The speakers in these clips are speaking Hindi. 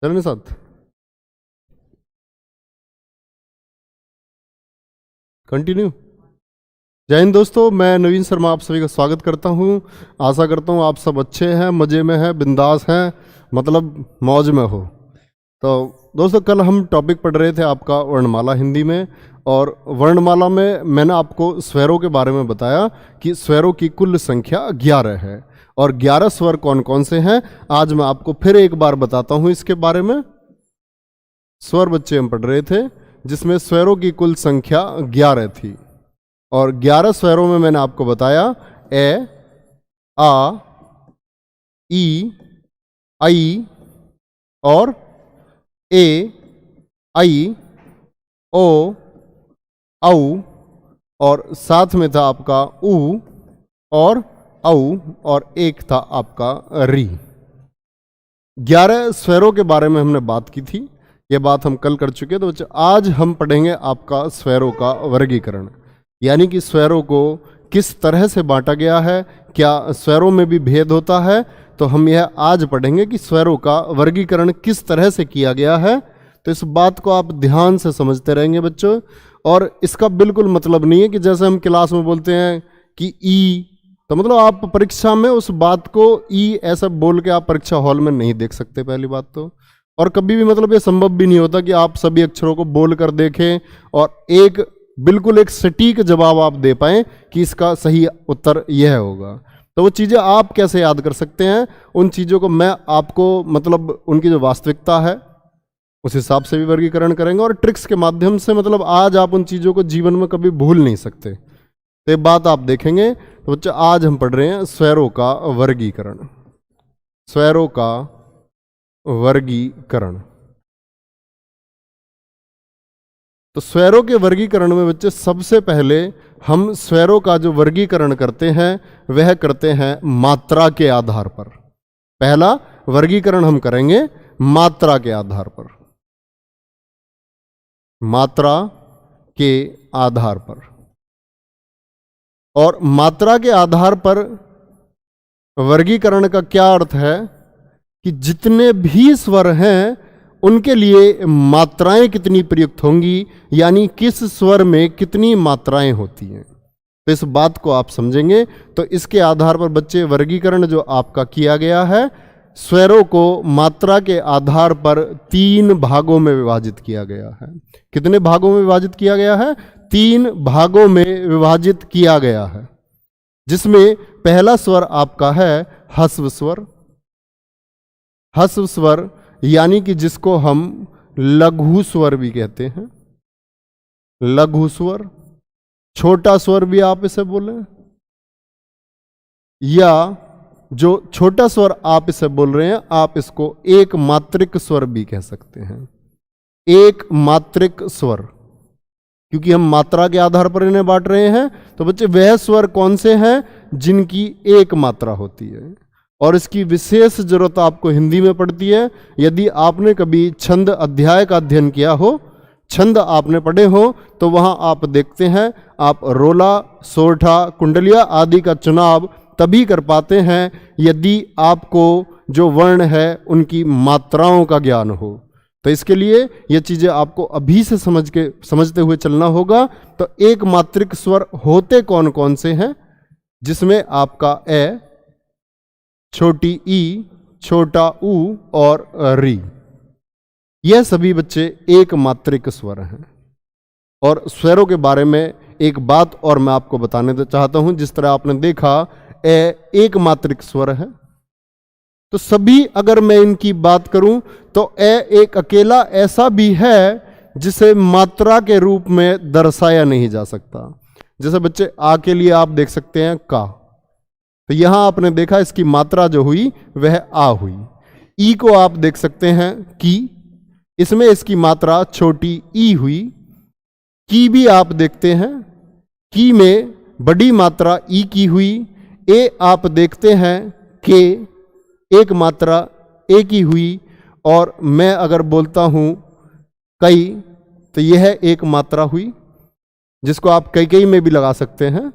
चलने साथ कंटिन्यू। जय हिंद दोस्तों, मैं नवीन शर्मा आप सभी का स्वागत करता हूं। आशा करता हूं आप सब अच्छे हैं, मज़े में हैं, बिंदास हैं, मतलब मौज में हो। तो दोस्तों, कल हम टॉपिक पढ़ रहे थे आपका वर्णमाला हिंदी में, और वर्णमाला में मैंने आपको स्वरों के बारे में बताया कि स्वरों की कुल संख्या 11 है, और 11 स्वर कौन कौन से हैं आज मैं आपको फिर एक बार बताता हूं इसके बारे में। स्वर बच्चे हम पढ़ रहे थे जिसमें स्वरों की कुल संख्या 11 थी, और 11 स्वरों में मैंने आपको बताया ए, आ, ई, आई और ए, आई, ओ, औ, और साथ में था आपका उ और औ, और एक था आपका री। 11 स्वरों के बारे में हमने बात की थी, ये बात हम कल कर चुके। तो बच्चों, आज हम पढ़ेंगे आपका स्वरों का वर्गीकरण, यानी कि स्वरों को किस तरह से बांटा गया है, क्या स्वरों में भी भेद होता है। तो हम यह आज पढ़ेंगे कि स्वरों का वर्गीकरण किस तरह से किया गया है। तो इस बात को आप ध्यान से समझते रहेंगे बच्चों, और इसका बिल्कुल मतलब नहीं है कि जैसे हम क्लास में बोलते हैं कि ई, तो मतलब आप परीक्षा में उस बात को ई ऐसा बोल के आप परीक्षा हॉल में नहीं देख सकते, पहली बात तो। और कभी भी मतलब ये संभव भी नहीं होता कि आप सभी अक्षरों को बोल कर देखें और एक बिल्कुल एक सटीक जवाब आप दे पाएं कि इसका सही उत्तर यह होगा। तो वो चीज़ें आप कैसे याद कर सकते हैं, उन चीज़ों को मैं आपको मतलब उनकी जो वास्तविकता है उस हिसाब से भी वर्गीकरण करेंगे, और ट्रिक्स के माध्यम से मतलब आज आप उन चीज़ों को जीवन में कभी भूल नहीं सकते। तो ये बात आप देखेंगे। तो बच्चों, आज हम पढ़ रहे हैं स्वरों का वर्गीकरण। स्वरों का वर्गीकरण। तो स्वरों के वर्गीकरण में बच्चे सबसे पहले हम स्वरों का जो वर्गीकरण करते हैं वह करते हैं मात्रा के आधार पर। पहला वर्गीकरण हम करेंगे मात्रा के आधार पर। मात्रा के आधार पर। और मात्रा के आधार पर वर्गीकरण का क्या अर्थ है कि जितने भी स्वर हैं उनके लिए मात्राएं कितनी प्रयुक्त होंगी, यानी किस स्वर में कितनी मात्राएं होती हैं। तो इस बात को आप समझेंगे। तो इसके आधार पर बच्चे वर्गीकरण जो आपका किया गया है, स्वरों को मात्रा के आधार पर 3 भागों में विभाजित किया गया है। कितने भागों में विभाजित किया गया है? 3 भागों में विभाजित किया गया है, जिसमें पहला स्वर आपका है ह्रस्व स्वर। ह्रस्व स्वर यानी कि जिसको हम लघु स्वर भी कहते हैं। लघु स्वर, छोटा स्वर भी आप इसे बोले, या जो छोटा स्वर आप इसे बोल रहे हैं आप इसको एक मात्रिक स्वर भी कह सकते हैं। एक मात्रिक स्वर, क्योंकि हम मात्रा के आधार पर इन्हें बांट रहे हैं। तो बच्चे, वह स्वर कौन से हैं जिनकी एक मात्रा होती है, और इसकी विशेष जरूरत आपको हिंदी में पड़ती है। यदि आपने कभी छंद अध्याय का अध्ययन किया हो, छंद आपने पढ़े हो, तो वहां आप देखते हैं आप रोला, सोरठा, कुंडलिया आदि का चुनाव तभी कर पाते हैं यदि आपको जो वर्ण है उनकी मात्राओं का ज्ञान हो। तो इसके लिए ये चीज़ें आपको अभी से समझते हुए चलना होगा। तो एक मात्रिक स्वर होते कौन कौन से हैं? जिसमें आपका ए, छोटी ई, छोटा ऊ और री, यह सभी बच्चे एक मात्रिक स्वर हैं। और स्वरों के बारे में एक बात और मैं आपको बताने चाहता हूं। जिस तरह आपने देखा ए एक मात्रिक स्वर है, तो सभी अगर मैं इनकी बात करूं तो ए एक अकेला ऐसा भी है जिसे मात्रा के रूप में दर्शाया नहीं जा सकता। जैसे बच्चे आ के लिए आप देख सकते हैं का, तो यहां आपने देखा इसकी मात्रा जो हुई वह आ हुई। ई को आप देख सकते हैं की, इसमें इसकी मात्रा छोटी ई हुई। की भी आप देखते हैं, की में बड़ी मात्रा ई की हुई। ए आप देखते हैं के, एक मात्रा ए की हुई। और मैं अगर बोलता हूं कई, तो यह एक मात्रा हुई, जिसको आप कई कई में भी लगा सकते हैं।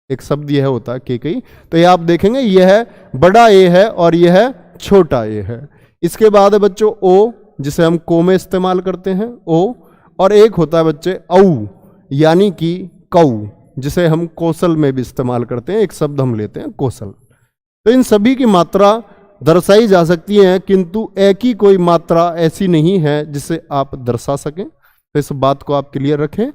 एक शब्द यह होता है कई कई। तो यह आप देखेंगे यह बड़ा ए है और यह छोटा ए है। इसके बाद है बच्चों ओ, जिसे हम को में इस्तेमाल करते हैं ओ। और एक होता है बच्चे औ, यानी कि कौ, जिसे हम कौशल में भी इस्तेमाल करते हैं। एक शब्द हम लेते हैं कौशल। तो इन सभी की मात्रा दर्शाई जा सकती है, किंतु ए की कोई मात्रा ऐसी नहीं है जिसे आप दर्शा सकें। तो इस बात को आप क्लियर रखें।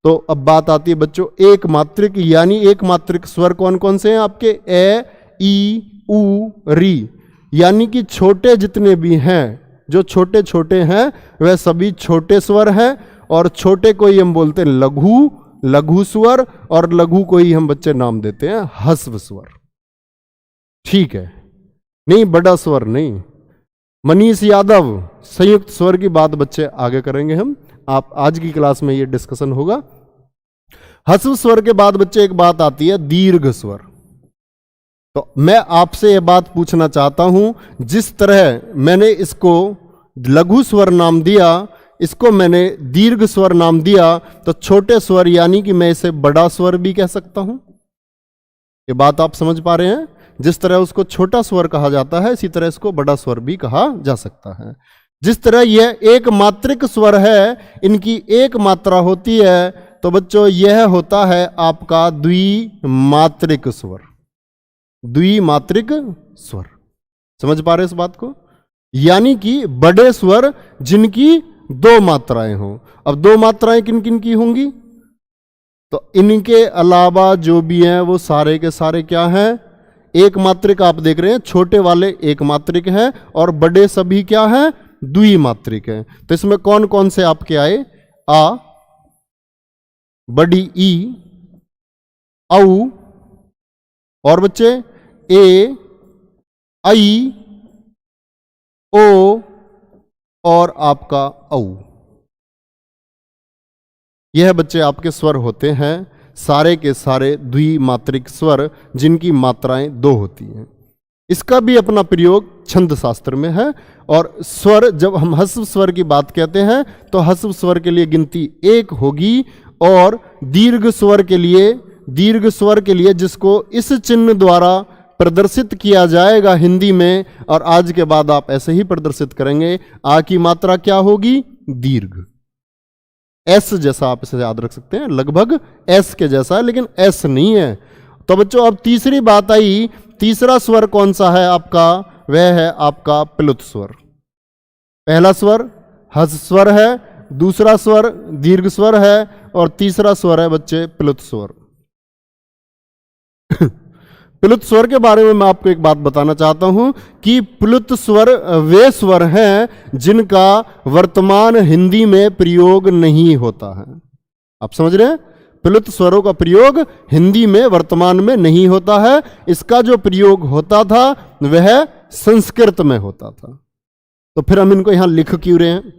तो अब बात आती है बच्चों एक मात्रिक, यानी एक मात्रिक स्वर कौन कौन से हैं आपके? ए, ई, ऊ, री, यानी कि छोटे जितने भी हैं, जो छोटे छोटे हैं वह सभी छोटे स्वर हैं। और छोटे को ही हम बोलते हैं लघु, लघु स्वर, और लघु को ही हम बच्चे नाम देते हैं ह्रस्व स्वर। ठीक है, नहीं बड़ा स्वर नहीं। मनीष यादव, संयुक्त स्वर की बात बच्चे आगे करेंगे हम, आप आज की क्लास में ये डिस्कशन होगा। ह्रस्व स्वर के बाद बच्चे एक बात आती है दीर्घ स्वर। तो मैं आपसे ये बात पूछना चाहता हूं, जिस तरह मैंने इसको लघु स्वर नाम दिया, इसको मैंने दीर्घ स्वर नाम दिया, तो छोटे स्वर यानी कि मैं इसे बड़ा स्वर भी कह सकता हूं। ये बात आप समझ पा रहे हैं? जिस तरह उसको छोटा स्वर कहा जाता है, इसी तरह इसको बड़ा स्वर भी कहा जा सकता है। जिस तरह यह एक मात्रिक स्वर है, इनकी एक मात्रा होती है, तो बच्चों यह होता है आपका द्विमात्रिक स्वर। द्विमात्रिक स्वर, समझ पा रहे हैं इस बात को? यानी कि बड़े स्वर जिनकी दो मात्राएं हों। अब दो मात्राएं किन किन की होंगी? तो इनके अलावा जो भी हैं वो सारे के सारे क्या हैं? एक मात्रिक। आप देख रहे हैं छोटे वाले एक मात्रिक हैं और बड़े सभी क्या हैं? द्विमात्रिक हैं। तो इसमें कौन कौन से आपके आए? आ, बड़ी ई, औ, और बच्चे ए, आई, ओ और आपका औ। यह बच्चे आपके स्वर होते हैं, सारे के सारे द्विमात्रिक स्वर जिनकी मात्राएं दो होती हैं। इसका भी अपना प्रयोग छंद शास्त्र में है। और स्वर, जब हम ह्रस्व स्वर की बात कहते हैं तो ह्रस्व स्वर के लिए गिनती एक होगी, और दीर्घ स्वर के लिए जिसको इस चिन्ह द्वारा प्रदर्शित किया जाएगा हिंदी में, और आज के बाद आप ऐसे ही प्रदर्शित करेंगे। आ की मात्रा क्या होगी? दीर्घ। एस जैसा आप इसे याद रख सकते हैं, लगभग एस के जैसा है, लेकिन एस नहीं है। तो बच्चों अब तीसरी बात आई, तीसरा स्वर कौन सा है आपका? वह है आपका प्लुत स्वर। पहला स्वर ह्रस्व स्वर है, दूसरा स्वर दीर्घ स्वर है, और तीसरा स्वर है बच्चे प्लुत स्वर। प्लुत स्वर के बारे में मैं आपको एक बात बताना चाहता हूं कि प्लुत स्वर वे स्वर हैं जिनका वर्तमान हिंदी में प्रयोग नहीं होता है। आप समझ रहे हैं? प्लुत स्वरों का प्रयोग हिंदी में वर्तमान में नहीं होता है। इसका जो प्रयोग होता था वह संस्कृत में होता था। तो फिर हम इनको यहां लिख क्यों रहे हैं?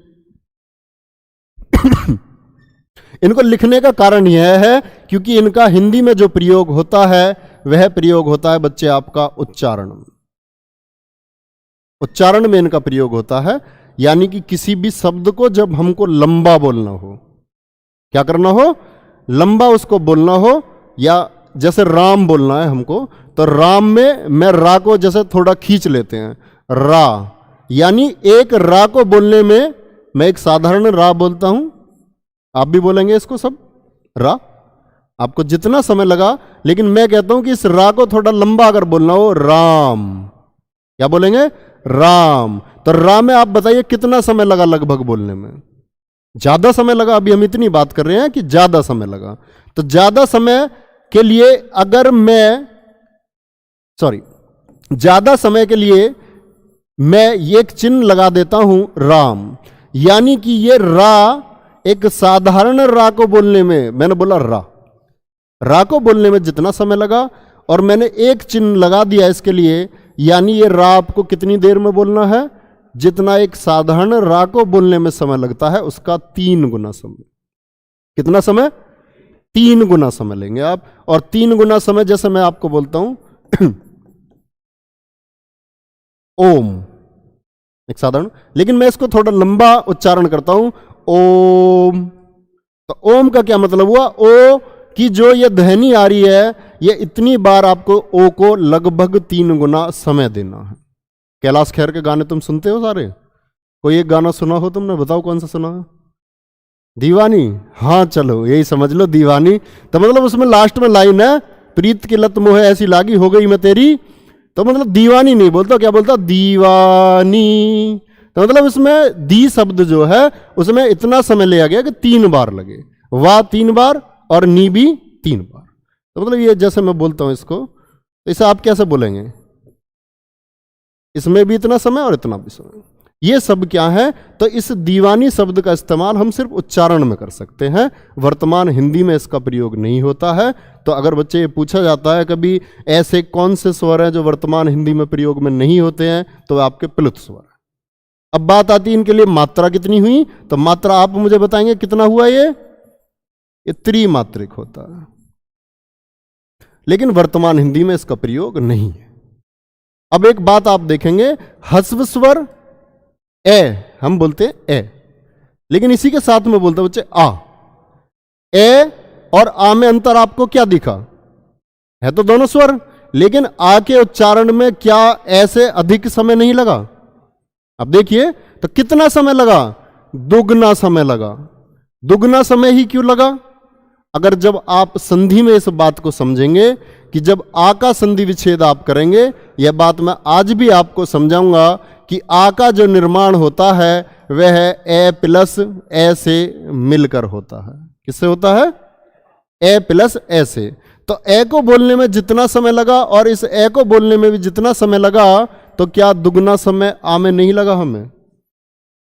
इनको लिखने का कारण यह है क्योंकि इनका हिंदी में जो प्रयोग होता है वह प्रयोग होता है बच्चे आपका उच्चारण। उच्चारण में इनका प्रयोग होता है, यानी कि किसी भी शब्द को जब हमको लंबा बोलना हो, क्या करना हो? लंबा उसको बोलना हो। या जैसे राम बोलना है हमको, तो राम में मैं रा को जैसे थोड़ा खींच लेते हैं, रा, यानी एक रा को बोलने में मैं एक साधारण रा बोलता हूं, आप भी बोलेंगे इसको सब रा। आपको जितना समय लगा, लेकिन मैं कहता हूं कि इस रा को थोड़ा लंबा अगर बोलना हो, राम, क्या बोलेंगे? राम। तो रा में आप बताइए कितना समय लगा लगभग बोलने में? ज्यादा समय लगा। अभी हम इतनी बात कर रहे हैं कि ज्यादा समय लगा। तो ज्यादा समय के लिए अगर मैं ज्यादा समय के लिए मैं एक चिन्ह लगा देता हूं राम, यानी कि ये रा एक साधारण रा को बोलने में, मैंने बोला रा को बोलने में जितना समय लगा, और मैंने एक चिन्ह लगा दिया इसके लिए, यानी ये रा आपको कितनी देर में बोलना है? जितना एक साधारण रा को बोलने में समय लगता है उसका 3 गुना समय। कितना समय? 3 गुना समय लेंगे आप। और 3 गुना समय, जैसे मैं आपको बोलता हूं ओम, एक साधारण, लेकिन मैं इसको थोड़ा लंबा उच्चारण करता हूं, ओम। तो ओम का क्या मतलब हुआ? ओ की जो ये ध्वनि आ रही है, ये इतनी बार आपको ओ को लगभग 3 गुना समय देना है। कैलाश खेर के गाने तुम सुनते हो सारे? कोई एक गाना सुना हो तुमने? बताओ कौन सा सुना है? दीवानी। हाँ चलो यही समझ लो, दीवानी। तो मतलब उसमें लास्ट में लाइन है, प्रीत की लत मोहे ऐसी लागी हो गई मैं तेरी। तो मतलब दीवानी नहीं बोलता, क्या बोलता? दीवानी। तो मतलब इसमें दी शब्द जो है उसमें इतना समय लिया गया कि 3 बार लगे। वाह 3 बार और नी भी 3 बार। तो मतलब ये जैसे मैं बोलता हूं इसको, तो इसे आप कैसे बोलेंगे? इसमें भी इतना समय और इतना भी समय। ये सब क्या है? तो इस दीवानी शब्द का इस्तेमाल हम सिर्फ उच्चारण में कर सकते हैं, वर्तमान हिंदी में इसका प्रयोग नहीं होता है। तो अगर बच्चे ये पूछा जाता है कभी ऐसे कौन से स्वर हैं जो वर्तमान हिंदी में प्रयोग में नहीं होते हैं, तो आपके प्लुत स्वर है। अब बात आती है इनके लिए मात्रा कितनी हुई, तो मात्रा आप मुझे बताएंगे कितना हुआ? ये त्रिमात्रिक होता है, लेकिन वर्तमान हिंदी में इसका प्रयोग नहीं है। अब एक बात आप देखेंगे, ह्रस्व स्वर ए हम बोलते हैं ए, लेकिन इसी के साथ में बोलते बच्चे आ। ए और आ में अंतर आपको क्या दिखा? है तो दोनों स्वर, लेकिन आ के उच्चारण में क्या ऐसे अधिक समय नहीं लगा? अब देखिए तो कितना समय लगा? दुगना समय लगा। दुगना समय ही क्यों लगा? अगर जब आप संधि में इस बात को समझेंगे कि जब आ का संधि विच्छेद आप करेंगे, यह बात मैं आज भी आपको समझाऊंगा कि आ का जो निर्माण होता है वह ए प्लस ए से मिलकर होता है। किससे होता है? ए प्लस ए से। तो ए को बोलने में जितना समय लगा और इस ए को बोलने में भी जितना समय लगा, तो क्या दुगना समय आ में नहीं लगा हमें?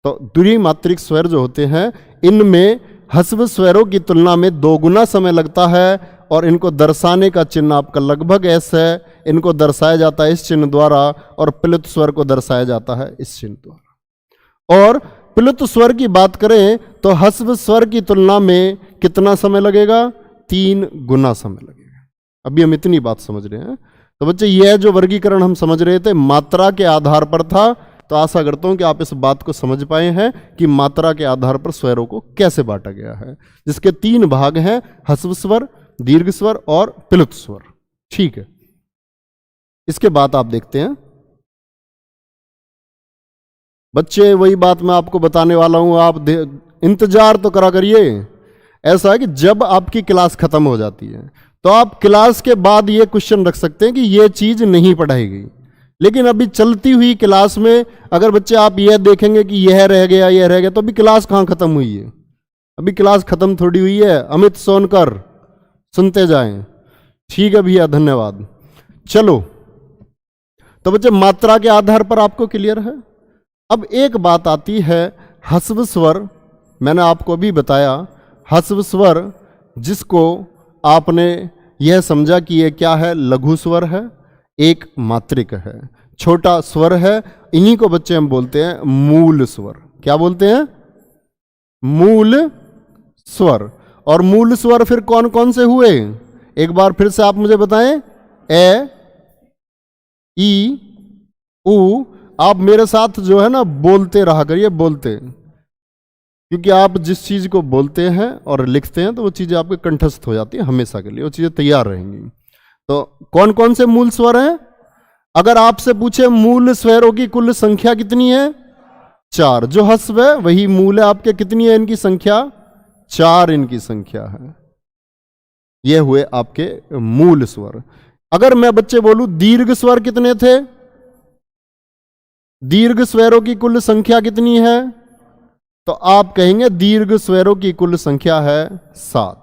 तो द्विमात्रिक स्वर जो होते हैं इनमें ह्रस्व स्वरों की तुलना में 2 गुना समय लगता है, और इनको दर्शाने का चिन्ह आपका लगभग ऐसा है। इनको दर्शाया जाता है इस चिन्ह द्वारा, और प्लुत स्वर को दर्शाया जाता है इस चिन्ह द्वारा। और प्लुत स्वर की बात करें तो ह्रस्व स्वर की तुलना में कितना समय लगेगा? 3 गुना समय लगेगा। अभी हम इतनी बात समझ रहे हैं। तो बच्चे यह जो वर्गीकरण हम समझ रहे थे मात्रा के आधार पर था, तो आशा करता हूं कि आप इस बात को समझ पाए हैं कि मात्रा के आधार पर स्वरों को कैसे बांटा गया है, जिसके 3 भाग हैं, ह्रस्व स्वर, दीर्घ स्वर और प्लुत स्वर। ठीक है, इसके बाद आप देखते हैं बच्चे, वही बात मैं आपको बताने वाला हूं, आप इंतजार तो करा करिए। ऐसा है कि जब आपकी क्लास खत्म हो जाती है तो आप क्लास के बाद ये क्वेश्चन रख सकते हैं कि ये चीज नहीं पढ़ाई गई, लेकिन अभी चलती हुई क्लास में अगर बच्चे आप यह देखेंगे कि यह रह गया, तो अभी क्लास कहाँ खत्म हुई है? अभी क्लास खत्म थोड़ी हुई है। अमित सोनकर, सुनते जाएं। ठीक है भैया, धन्यवाद। चलो, तो बच्चे मात्रा के आधार पर आपको क्लियर है। अब एक बात आती है ह्रस्व स्वर। मैंने आपको अभी बताया ह्रस्व स्वर, जिसको आपने यह समझा कि यह क्या है? लघु स्वर है, एक मात्रिक है, छोटा स्वर है। इन्हीं को बच्चे हम बोलते हैं मूल स्वर। क्या बोलते हैं? मूल स्वर। और मूल स्वर फिर कौन कौन से हुए? एक बार फिर से आप मुझे बताएं। ए, ई, उ। आप मेरे साथ जो है ना बोलते रहा करिए, बोलते, क्योंकि आप जिस चीज को बोलते हैं और लिखते हैं तो वो चीजें आपके कंठस्थ हो जाती है हमेशा के लिए, वो चीजें तैयार रहेंगी। तो कौन कौन से मूल स्वर हैं? अगर आपसे पूछे मूल स्वरों की कुल संख्या कितनी है? 4। जो ह्रस्व है वही मूल है आपके। कितनी है इनकी संख्या? 4 इनकी संख्या है। ये हुए आपके मूल स्वर। अगर मैं बच्चे बोलूं दीर्घ स्वर कितने थे, दीर्घ स्वरों की कुल संख्या कितनी है, तो आप कहेंगे दीर्घ स्वरों की कुल संख्या है 7।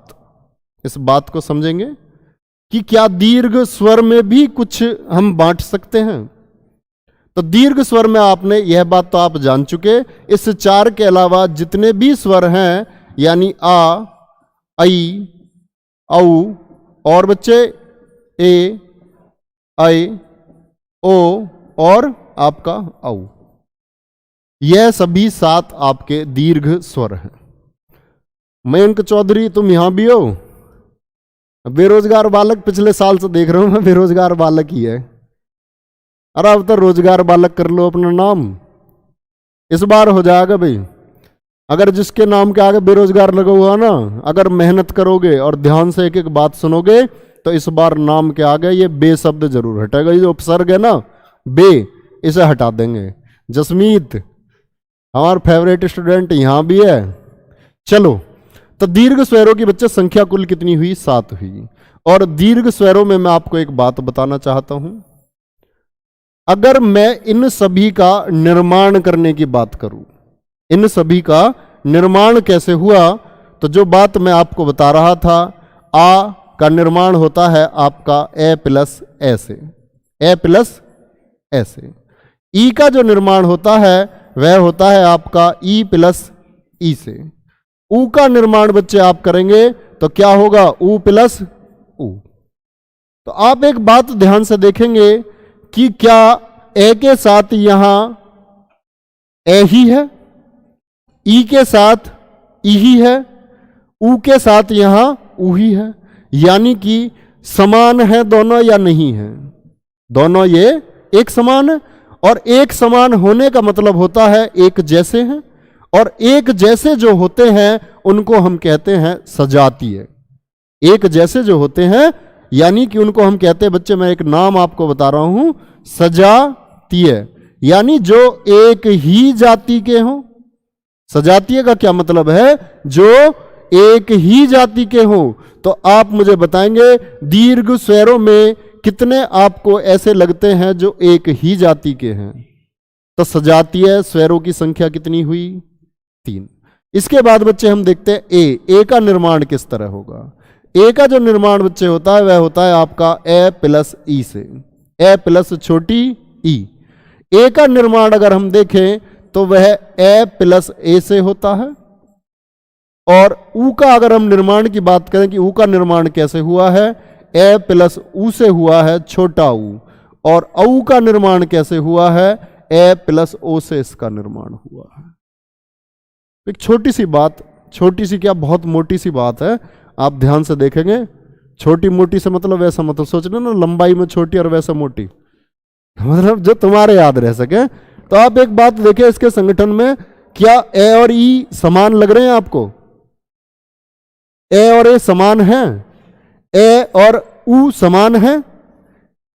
इस बात को समझेंगे कि क्या दीर्घ स्वर में भी कुछ हम बांट सकते हैं। तो दीर्घ स्वर में आपने यह बात तो आप जान चुके, इस 4 के अलावा जितने भी स्वर हैं यानी आ, ऐ, औ और बच्चे ए, ऐ, ओ और आपका औ, यह सभी 7 आपके दीर्घ स्वर हैं। मयंक चौधरी तुम यहां भी हो, बेरोजगार बालक, पिछले साल से देख रहा हूं मैं बेरोजगार बालक ही है। अरे अब तो रोजगार बालक कर लो अपना नाम, इस बार हो जाएगा भाई। अगर जिसके नाम के आगे बेरोजगार लगा हुआ ना, अगर मेहनत करोगे और ध्यान से एक एक बात सुनोगे तो इस बार नाम के आगे ये बे शब्द जरूर हटेगा। ये जो उपसर्ग है ना बे, इसे हटा देंगे। जसमीत हमारा फेवरेट स्टूडेंट यहां भी है। चलो, तो दीर्घ स्वरों की बच्चे संख्या कुल कितनी हुई, 7 हुई। और दीर्घ स्वरों में मैं आपको एक बात बताना चाहता हूं, अगर मैं इन सभी का निर्माण करने की बात करूं, इन सभी का निर्माण कैसे हुआ, तो जो बात मैं आपको बता रहा था, आ का निर्माण होता है आपका ए प्लस ए से, ए प्लस ए से। ई का जो निर्माण होता है वह होता है आपका ई प्लस ई से। ऊ का निर्माण बच्चे आप करेंगे तो क्या होगा, ऊ प्लस ऊ। तो आप एक बात ध्यान से देखेंगे कि क्या ए के साथ यहां ए ही है, ई के साथ ई ही है, ऊ के साथ यहां ऊ ही है, यानी कि समान है दोनों या नहीं है, दोनों ये एक समान है। और एक समान होने का मतलब होता है एक जैसे हैं, और एक जैसे जो होते हैं उनको हम कहते हैं सजातीय। एक जैसे जो होते हैं यानी कि उनको हम कहते हैं, बच्चे मैं एक नाम आपको बता रहा हूं, सजातीय, यानी जो एक ही जाति के हों। सजातीय का क्या मतलब है, जो एक ही जाति के हों। तो आप मुझे बताएंगे दीर्घ स्वरों में कितने आपको ऐसे लगते हैं जो एक ही जाति के हैं। तो सजातीय स्वरों की संख्या कितनी हुई, 3। इसके बाद बच्चे हम देखते हैं ए का निर्माण किस तरह होगा। ए का जो निर्माण बच्चे होता है वह होता है आपका ए प्लस ई से, ए प्लस छोटी ई। ए का निर्माण अगर हम देखें तो वह ए प्लस ए से होता है। और ऊ का अगर हम निर्माण की बात करें कि ऊ का निर्माण कैसे हुआ है, ए प्लस ऊ से हुआ है छोटा ऊ। और औ का निर्माण कैसे हुआ है, ए प्लस ओ से इसका निर्माण हुआ है। एक छोटी सी बात, छोटी सी क्या बहुत मोटी सी बात है, आप ध्यान से देखेंगे। छोटी मोटी से मतलब वैसा मतलब सोचना ना, लंबाई में छोटी और वैसा मोटी, मतलब जो तुम्हारे याद रह सके। तो आप एक बात देखें इसके संगठन में, क्या ए और ई समान लग रहे हैं आपको, ए और ए समान है, ए और ऊ समान है,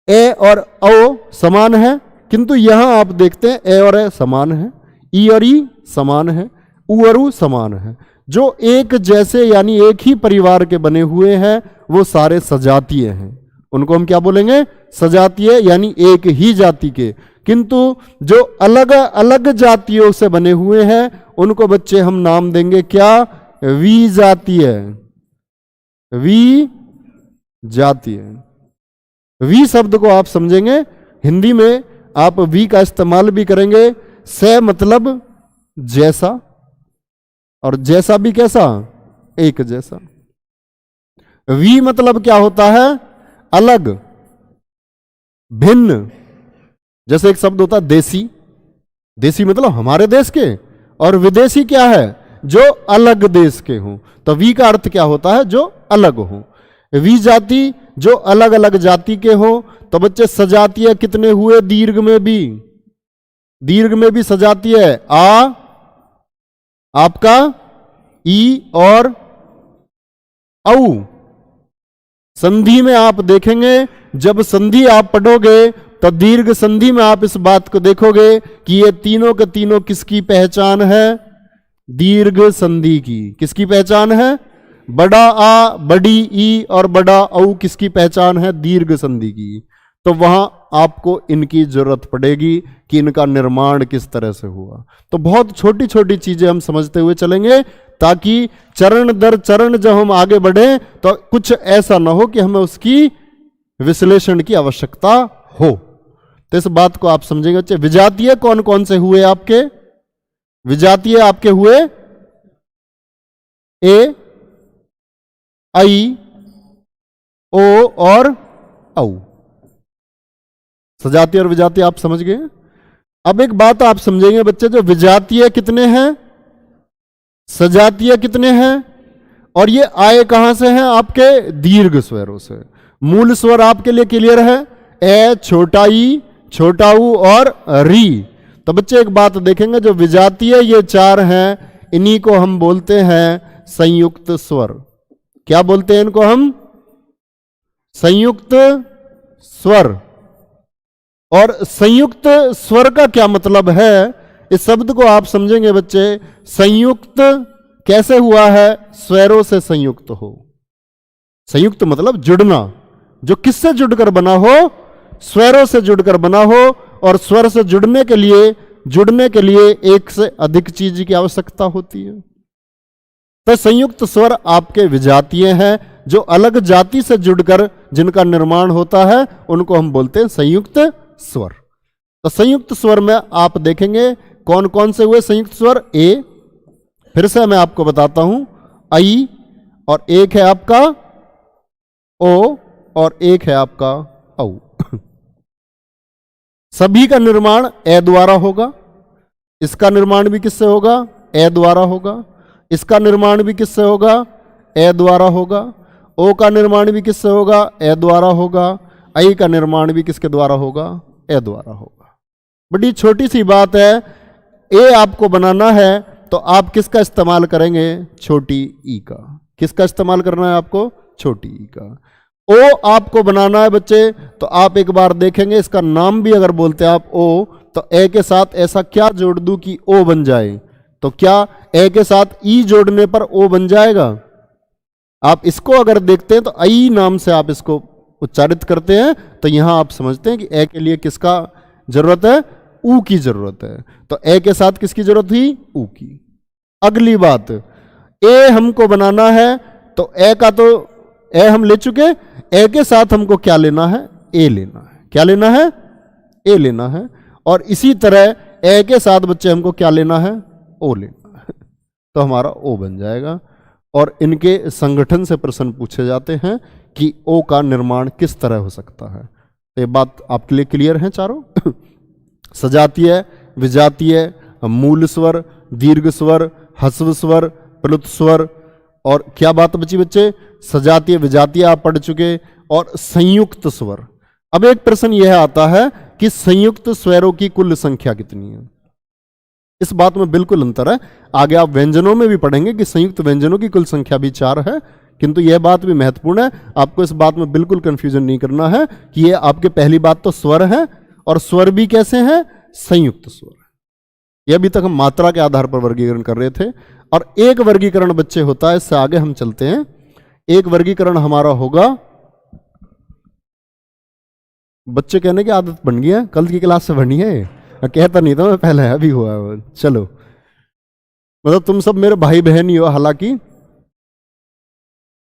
ए और ओ समान है। किंतु यहां आप देखते हैं ए और ए समान है, ई और ई समान है, ऊ और ऊ समान है। जो एक जैसे यानी एक ही परिवार के बने हुए हैं वो सारे सजातीय हैं, उनको हम क्या बोलेंगे, सजातीय, यानी एक ही जाति के। किंतु जो अलग अलग जातियों से बने हुए हैं उनको बच्चे हम नाम देंगे क्या, विजातीय, विजातीय। वी शब्द को आप समझेंगे, हिंदी में आप वी का इस्तेमाल भी करेंगे। से मतलब जैसा, और जैसा भी कैसा, एक जैसा। वी मतलब क्या होता है, अलग, भिन्न। जैसे एक शब्द होता है देसी, देसी मतलब हमारे देश के, और विदेशी क्या है, जो अलग देश के हों। तो वी का अर्थ क्या होता है, जो अलग हो। वी जाति जो अलग अलग जाति के हों। तो बच्चे सजातीय कितने हुए, दीर्घ में भी, दीर्घ में भी सजातीय है, आ आपका, ई और औ। संधि में आप देखेंगे, जब संधि आप पढ़ोगे तो दीर्घ संधि में आप इस बात को देखोगे कि ये तीनों के तीनों किसकी पहचान है, दीर्घ संधि की। किसकी पहचान है, बड़ा आ, बड़ी ई और बड़ा औ किसकी पहचान है? दीर्घ संधि की। तो वहां आपको इनकी जरूरत पड़ेगी कि इनका निर्माण किस तरह से हुआ। तो बहुत छोटी छोटी चीजें हम समझते हुए चलेंगे, ताकि चरण दर चरण जब हम आगे बढ़े तो कुछ ऐसा ना हो कि हमें उसकी विश्लेषण की आवश्यकता हो। तो इस बात को आप समझेंगे बच्चे। विजातीय कौन कौन से हुए आपके? विजातीय आपके हुए ए, आई, ओ और औ। सजातीय और विजातीय आप समझ गए। अब एक बात आप समझेंगे बच्चे, जो विजातीय कितने हैं, सजातीय कितने हैं, और ये आए कहां से हैं? आपके दीर्घ स्वरों से। मूल स्वर आपके लिए क्लियर है? ए, छोटा ई, छोटा ऊ और री। तो बच्चे एक बात देखेंगे, जो विजातीय ये चार हैं, इन्हीं को हम बोलते हैं संयुक्त स्वर। क्या बोलते हैं इनको हम? संयुक्त स्वर। और संयुक्त स्वर का क्या मतलब है, इस शब्द को आप समझेंगे बच्चे। संयुक्त कैसे हुआ है? स्वरों से संयुक्त हो। संयुक्त मतलब जुड़ना। जो किससे जुड़कर बना हो? स्वरों से जुड़कर बना हो। और स्वर से जुड़ने के लिए एक से अधिक चीज की आवश्यकता होती है। तो संयुक्त स्वर आपके विजातीय हैं, जो अलग जाति से जुड़कर जिनका निर्माण होता है, उनको हम बोलते हैं संयुक्त स्वर। तो संयुक्त स्वर में आप देखेंगे कौन कौन से हुए संयुक्त स्वर। ए, फिर से मैं आपको बताता हूं, आई, और एक है आपका ओ, और एक है आपका औ। सभी का निर्माण ए द्वारा होगा। इसका निर्माण भी किससे होगा? ए द्वारा होगा। इसका निर्माण भी किससे होगा? ए द्वारा होगा। ओ का निर्माण भी किससे होगा? ए द्वारा होगा। आई का निर्माण भी किसके द्वारा होगा? ए द्वारा होगा। बड़ी छोटी सी बात है। ए आपको बनाना है तो आप किसका इस्तेमाल करेंगे? छोटी ई का। किसका इस्तेमाल करना है आपको? छोटी ई का। ओ आपको बनाना है बच्चे, तो आप एक बार देखेंगे, इसका नाम भी अगर बोलते हैं आप ओ, तो ए के साथ ऐसा क्या जोड़ दूं कि ओ बन जाए? तो क्या ए के साथ ई जोड़ने पर ओ बन जाएगा? आप इसको अगर देखते हैं तो आई नाम से आप इसको उच्चारित करते हैं, तो यहां आप समझते हैं कि ए के लिए किसका जरूरत है? ऊ की जरूरत है। तो ए के साथ किसकी जरूरत थी? ऊ की। अगली बात, ए हमको बनाना है, तो ए का तो ए हम ले चुके। ए के साथ हमको क्या लेना है? ए लेना है। क्या लेना है? ए लेना है। और इसी तरह ए के साथ बच्चे हमको क्या लेना है? ओ लेना है। तो हमारा ओ बन जाएगा। और इनके संगठन से प्रश्न पूछे जाते हैं कि ओ का निर्माण किस तरह हो सकता है। तो ये बात आपके लिए क्लियर है चारों? सजातीय, विजातीय, मूल स्वर, दीर्घ स्वर, ह्रस्व स्वर, प्लुत स्वर, और क्या बात बची बच्चे? सजातीय, विजातीय आप पढ़ चुके, और संयुक्त स्वर। अब एक प्रश्न यह आता है कि संयुक्त स्वरों की कुल संख्या कितनी है? इस बात में बिल्कुल अंतर है। आगे आप व्यंजनों में भी पढ़ेंगे कि संयुक्त व्यंजनों की कुल संख्या भी 4 है, किंतु यह बात भी महत्वपूर्ण है। आपको इस बात में बिल्कुल कंफ्यूजन नहीं करना है कि ये आपके पहली बात तो स्वर है, और स्वर भी कैसे हैं? संयुक्त स्वर। यह अभी तक हम मात्रा के आधार पर वर्गीकरण कर रहे थे। और एक वर्गीकरण बच्चे होता है, इससे आगे हम चलते हैं। एक वर्गीकरण हमारा होगा, बच्चे कहने की आदत बन गई है, कल की क्लास से बनी है। कहता नहीं था मैं पहले, अभी हुआ है। चलो, मतलब तुम सब मेरे भाई बहन ही हो, हालांकि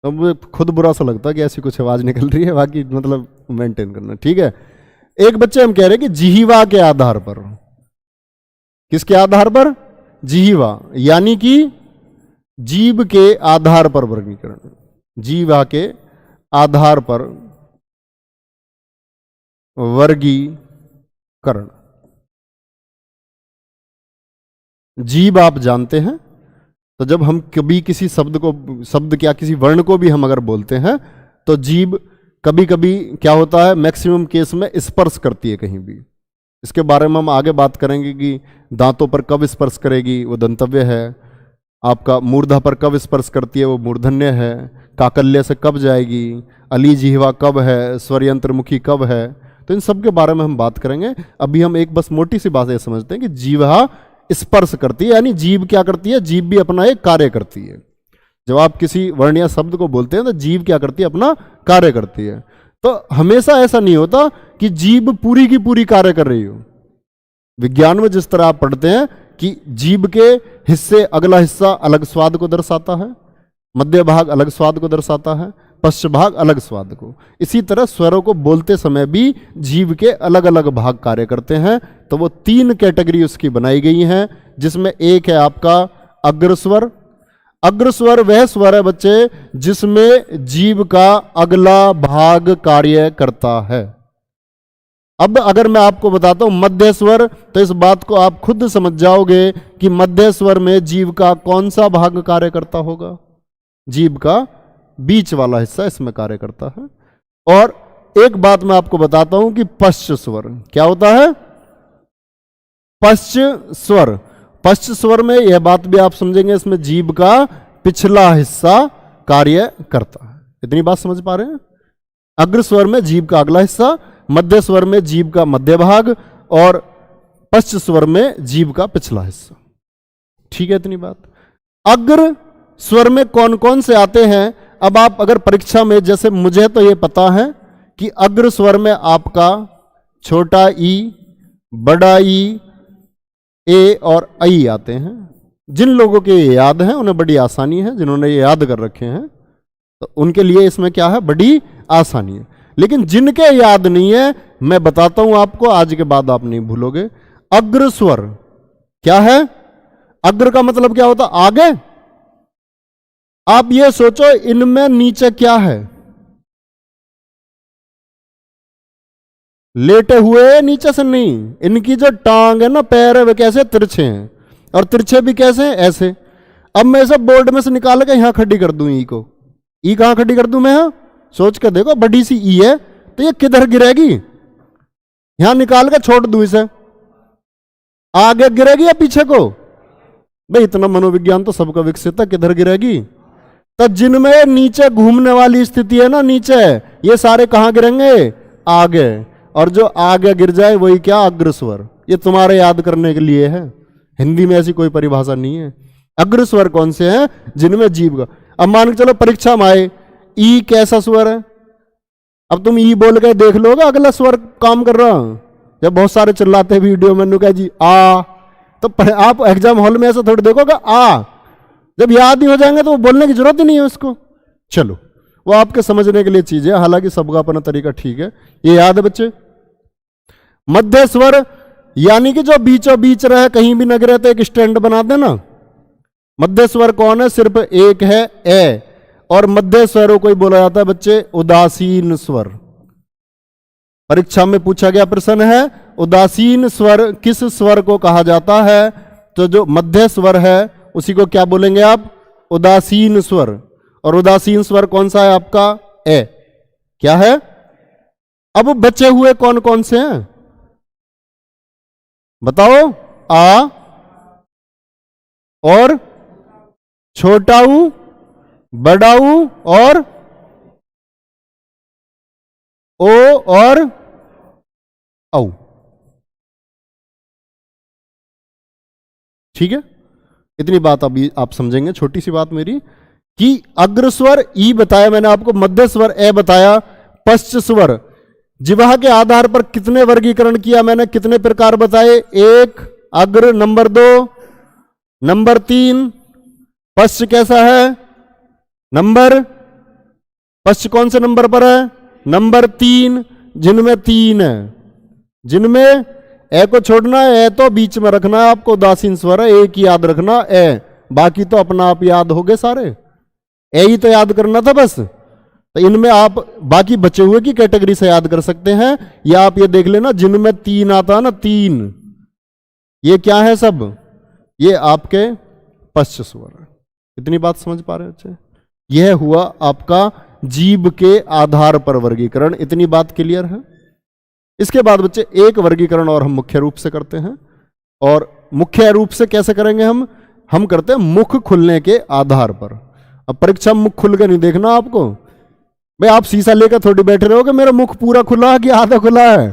अब खुद बुरा सा लगता है कि ऐसी कुछ आवाज निकल रही है, बाकी मतलब मेंटेन करना ठीक है। एक बच्चे हम कह रहे हैं कि जिह्वा के आधार पर। किसके आधार पर? जिह्वा, यानी कि जीभ के आधार पर वर्गीकरण। जिह्वा के आधार पर वर्गीकरण। जीभ आप जानते हैं, तो जब हम कभी किसी शब्द क्या किसी वर्ण को भी हम अगर बोलते हैं, तो जीभ कभी कभी क्या होता है, मैक्सिमम केस में स्पर्श करती है कहीं भी। इसके बारे में हम आगे बात करेंगे कि दांतों पर कब स्पर्श करेगी, वो दंतव्य है। आपका मूर्धा पर कब स्पर्श करती है, वो मूर्धन्य है। काकल्य से कब जाएगी, अली जिह्वा कब है, स्वरयंत्रमुखी कब है। तो इन सब के बारे में हम बात करेंगे। अभी हम एक बस मोटी सी बात ये समझते हैं कि जिह्वा स्पर्श करती है, यानी जीभ क्या करती है? जीभ भी अपना एक कार्य करती है। जब आप किसी वर्ण या शब्द को बोलते हैं तो जीभ क्या करती है, अपना कार्य करती है। तो हमेशा ऐसा नहीं होता कि जीभ पूरी की पूरी कार्य कर रही हो। विज्ञान में जिस तरह आप पढ़ते हैं कि जीभ के हिस्से, अगला हिस्सा अलग स्वाद को दर्शाता है, मध्य भाग अलग स्वाद को दर्शाता है, पश्च भाग अलग स्वाद को, इसी तरह स्वरों को बोलते समय भी जीभ के अलग अलग भाग कार्य करते हैं। तो वो 3 कैटेगरी उसकी बनाई गई हैं, जिसमें एक है आपका अग्रस्वर। अग्रस्वर वह स्वर है बच्चे जिसमें जीभ का अगला भाग कार्य करता है। अब अगर मैं आपको बताता हूं मध्य स्वर, तो इस बात को आप खुद समझ जाओगे कि मध्य स्वर में जीभ का कौन सा भाग कार्य करता होगा। जीभ का बीच वाला हिस्सा इसमें कार्य करता है। और एक बात मैं आपको बताता हूं कि पश्च स्वर क्या होता है। पश्च स्वर, पश्च स्वर में यह बात भी आप समझेंगे, इसमें जीभ का पिछला हिस्सा कार्य करता है। इतनी बात समझ पा रहे हैं। अग्र स्वर में जीभ का अगला हिस्सा, मध्य स्वर में जीभ का मध्य भाग और पश्च स्वर में जीभ का पिछला हिस्सा। ठीक है, इतनी बात। अग्र स्वर में कौन कौन से आते हैं, अब आप अगर परीक्षा में, जैसे मुझे तो ये पता है कि अग्र स्वर में आपका छोटा ई, बड़ा ई, ए और आई आते हैं। जिन लोगों के ये याद हैं उन्हें बड़ी आसानी है, जिन्होंने ये याद कर रखे हैं तो उनके लिए इसमें क्या है, बड़ी आसानी है। लेकिन जिनके याद नहीं है, मैं बताता हूं आपको, आज के बाद आप नहीं भूलोगे। अग्र स्वर क्या है? अग्र का मतलब क्या होता? आगे। आप ये सोचो इनमें नीचे क्या है? लेटे हुए नीचे से नहीं, इनकी जो टांग है ना, पैर है, वे कैसे तिरछे हैं, और तिरछे भी कैसे हैं, ऐसे। अब मैं इसे बोर्ड में से निकाल के यहां खड़ी कर दूं, ई को। ई कहां खड़ी कर दूं मैं? यहां सोच के देखो, बड़ी सी ई है तो ये किधर गिरेगी? यहां निकाल के छोड़ दूं इसे, आगे गिरेगी या पीछे को? भाई इतना मनोविज्ञान तो सबका विकसित है, किधर गिरेगी? तो जिनमें नीचे घूमने वाली स्थिति है ना, नीचे, ये सारे कहां गिरेंगे? आगे। और जो आगे गिर जाए वही क्या? अग्रस्वर। ये तुम्हारे याद करने के लिए है, हिंदी में ऐसी कोई परिभाषा नहीं है। अग्रस्वर कौन से हैं? जिनमें जीभ का, अब मान के चलो परीक्षा में आए, ई कैसा स्वर है? अब तुम ई बोल के देख लोगे अगला स्वर काम कर रहा। जब बहुत सारे चिल्लाते हैं वीडियो में, कहा जी आ, तो आप एग्जाम हॉल में ऐसा थोड़ी देखोगे आ। जब याद ही हो जाएंगे तो वो बोलने की जरूरत ही नहीं है उसको। चलो, वो आपके समझने के लिए चीज है, हालांकि सबका अपना तरीका ठीक है। ये याद है बच्चे? मध्य स्वर यानी कि जो बीचों बीच रहे, कहीं भी न गिरे, तो एक स्टैंड बना देना। मध्य स्वर कौन है? सिर्फ एक है, ए। और मध्य स्वरों को ही बोला जाता है बच्चे उदासीन स्वर। परीक्षा में पूछा गया प्रश्न है, उदासीन स्वर किस स्वर को कहा जाता है? तो जो मध्य स्वर है उसी को क्या बोलेंगे आप? उदासीन स्वर। और उदासीन स्वर कौन सा है आपका? ए। क्या है? अब बचे हुए कौन कौन से हैं बताओ? आ और छोटा ऊ, बड़ा ऊ और ओ और औ। ठीक है, इतनी बात अभी आप समझेंगे। छोटी सी बात मेरी कि अग्रस्वर ई बताया मैंने आपको, मध्य स्वर ए बताया, पश्च स्वर जिह्वा के आधार पर कितने वर्गीकरण किया मैंने, कितने प्रकार बताए? 1 अग्र, नंबर 2, नंबर 3 पश्च कैसा है? नंबर पश्च कौन से नंबर पर है? नंबर 3, जिनमें 3 है। जिनमें ए को छोड़ना है, ए तो बीच में रखना है आपको, उदासीन स्वर है, एक ही याद रखना ए, बाकी तो अपना आप याद हो गए सारे, ए ही तो याद करना था बस। तो इनमें आप बाकी बचे हुए की कैटेगरी से याद कर सकते हैं, या आप ये देख लेना जिनमें 3 आता है ना, 3, ये क्या है सब? ये आपके पश्च स्वर। इतनी बात समझ पा रहे हैं बच्चे? यह हुआ आपका जीभ के आधार पर वर्गीकरण। इतनी बात क्लियर है? इसके बाद बच्चे एक वर्गीकरण और हम मुख्य रूप से करते हैं। और मुख्य रूप से कैसे करेंगे हम करते हैं मुख खुलने के आधार पर। अब परीक्षा में मुख खुल के नहीं देखना आपको। भाई आप शीशा लेकर थोड़ी बैठे रहोगे मेरा मुख पूरा खुला है कि आधा खुला है।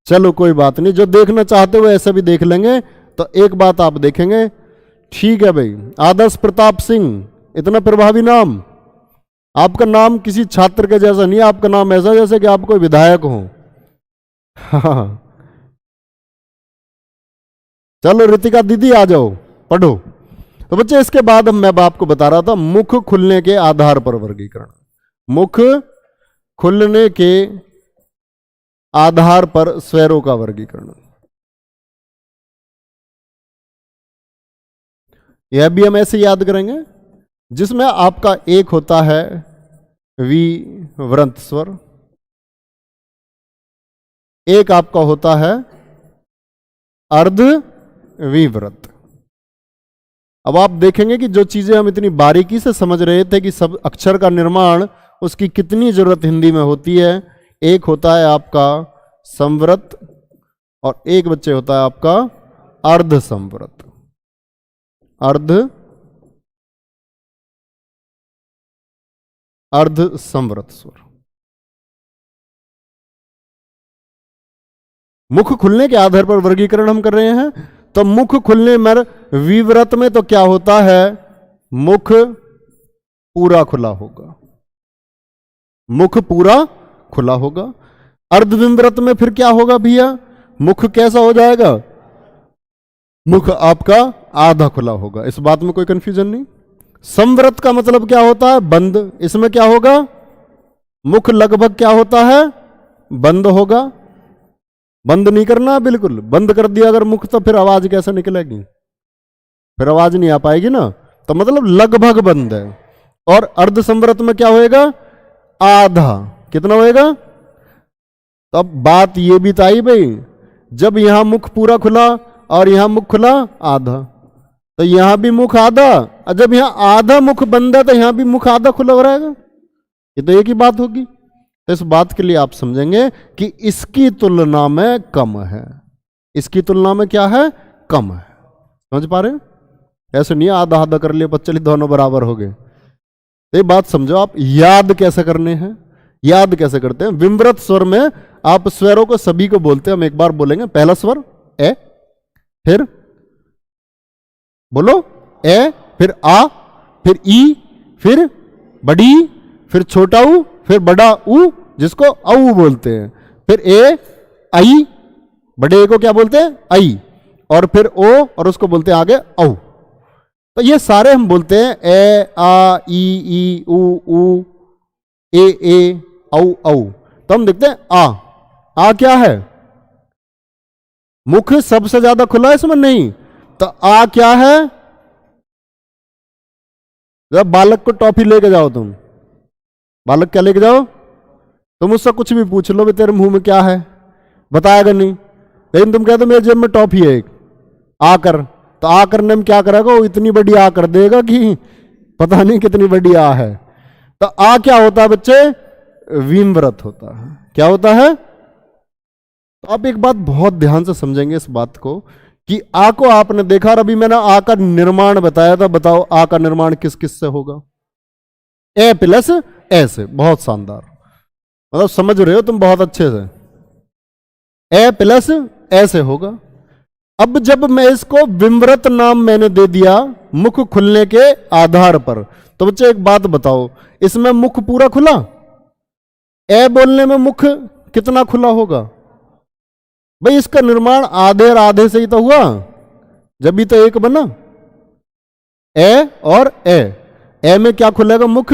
चलो कोई बात नहीं, जो देखना चाहते हो ऐसे भी देख लेंगे। तो एक बात आप देखेंगे, ठीक है भाई, आदर्श प्रताप सिंह इतना प्रभावी नाम। आपका नाम किसी छात्र के जैसा नहीं है, आपका नाम ऐसा जैसे कि आप कोई विधायक हो। हाँ, चलो रितिका दीदी आ जाओ, पढ़ो। तो बच्चे इसके बाद मैं आपको बता रहा था मुख खुलने के आधार पर वर्गीकरण। मुख खुलने के आधार पर स्वरों का वर्गीकरण, यह भी हम ऐसे याद करेंगे, जिसमें आपका एक होता है विवृत स्वर, एक आपका होता है अर्ध विवृत। अब आप देखेंगे कि जो चीजें हम इतनी बारीकी से समझ रहे थे कि सब अक्षर का निर्माण उसकी कितनी जरूरत हिंदी में होती है। एक होता है आपका संवृत और एक बच्चे होता है आपका अर्ध संवृत। अर्ध संवृत स्वर। मुख खुलने के आधार पर वर्गीकरण हम कर रहे हैं। तो मुख खुलने में विवृत में तो क्या होता है, मुख पूरा खुला होगा, मुख पूरा खुला होगा। अर्धविवृत में फिर क्या होगा भैया, मुख कैसा हो जाएगा, मुख आपका आधा खुला होगा। इस बात में कोई कंफ्यूजन नहीं। संवृत का मतलब क्या होता है, बंद। इसमें क्या होगा, मुख लगभग क्या होता है, बंद होगा। बंद नहीं करना बिल्कुल, बंद कर दिया अगर मुख तो फिर आवाज कैसे निकलेगी, फिर आवाज नहीं आ पाएगी ना। तो मतलब लगभग बंद है। और अर्ध संवृत में क्या होएगा, आधा। कितना होएगा, तो अब बात ये भी तो आई भाई, जब यहां मुख पूरा खुला और यहां मुख खुला आधा, तो यहां भी मुख आधा, और जब यहां आधा मुख बंद है तो यहां भी मुख आधा खुला हो रहेगा। ये तो एक ही बात होगी। तो इस बात के लिए आप समझेंगे कि इसकी तुलना में कम है। इसकी तुलना में क्या है, कम है। समझ पा रहे हैं, ऐसे नहीं आधा आधा कर लिए बच्चे दोनों बराबर हो गए। तो ये बात समझो। आप याद कैसे करने हैं, याद कैसे करते हैं। विवृत स्वर में आप स्वरों को सभी को बोलते हैं। हम एक बार बोलेंगे, पहला स्वर ए, फिर बोलो ए, फिर आ, फिर ई, फिर बड़ी, फिर छोटा ऊ, फिर बड़ा ऊ जिसको औ बोलते हैं, फिर ए आई, बड़े ए को क्या बोलते हैं, आई, और फिर ओ, और उसको बोलते हैं आगे औ। तो ये सारे हम बोलते हैं ए आ ई ऊ ए औ औ। तो हम देखते हैं आ क्या है, मुख सबसे ज्यादा खुला है इसमें नहीं। तो आ क्या है, जब बालक को टॉफी लेके जाओ, तुम बालक क्या लेके जाओ, तुम उससे कुछ भी पूछ लो, तेरे मुंह में क्या है, बताएगा नहीं। लेकिन तुम कहते मेरे जेब में टॉफी है एक, आकर, तो आ करने में क्या करेगा, वो इतनी बड़ी आ कर देगा कि पता नहीं कितनी बड़ी आ है। तो आ क्या होता है बच्चे, विवृत होता है। क्या होता है, तो आप एक बात बहुत ध्यान से समझेंगे इस बात को कि आ को आपने देखा, और अभी मैंने आ का निर्माण बताया था। बताओ आ का निर्माण किस किस से होगा, ए प्लस ए से। बहुत शानदार, मतलब समझ रहे हो तुम बहुत अच्छे से। ए प्लस ए से होगा। अब जब मैं इसको विवृत नाम मैंने दे दिया मुख खुलने के आधार पर, तो बच्चे एक बात बताओ, इसमें मुख पूरा खुला, ए बोलने में मुख कितना खुला होगा भाई। इसका निर्माण आधे और आधे से ही तो हुआ, जब भी तो एक बना। ए और ए में क्या खुलेगा, मुख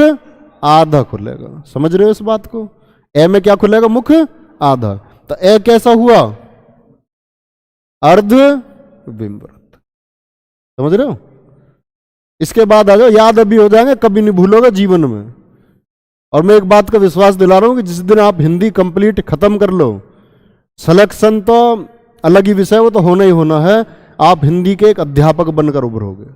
आधा खुलेगा। समझ रहे हो इस बात को, ए में क्या खुलेगा, मुख आधा। तो ए कैसा हुआ, अर्ध विवृत। समझ रहे हो। इसके बाद आ जाओ, याद अभी हो जाएंगे, कभी नहीं भूलोगे जीवन में। और मैं एक बात का विश्वास दिला रहा हूं कि जिस दिन आप हिंदी कंप्लीट खत्म कर लो, सिलेक्शन तो अलग ही विषय, वो तो होना ही होना है, आप हिंदी के एक अध्यापक बनकर उभरोगे।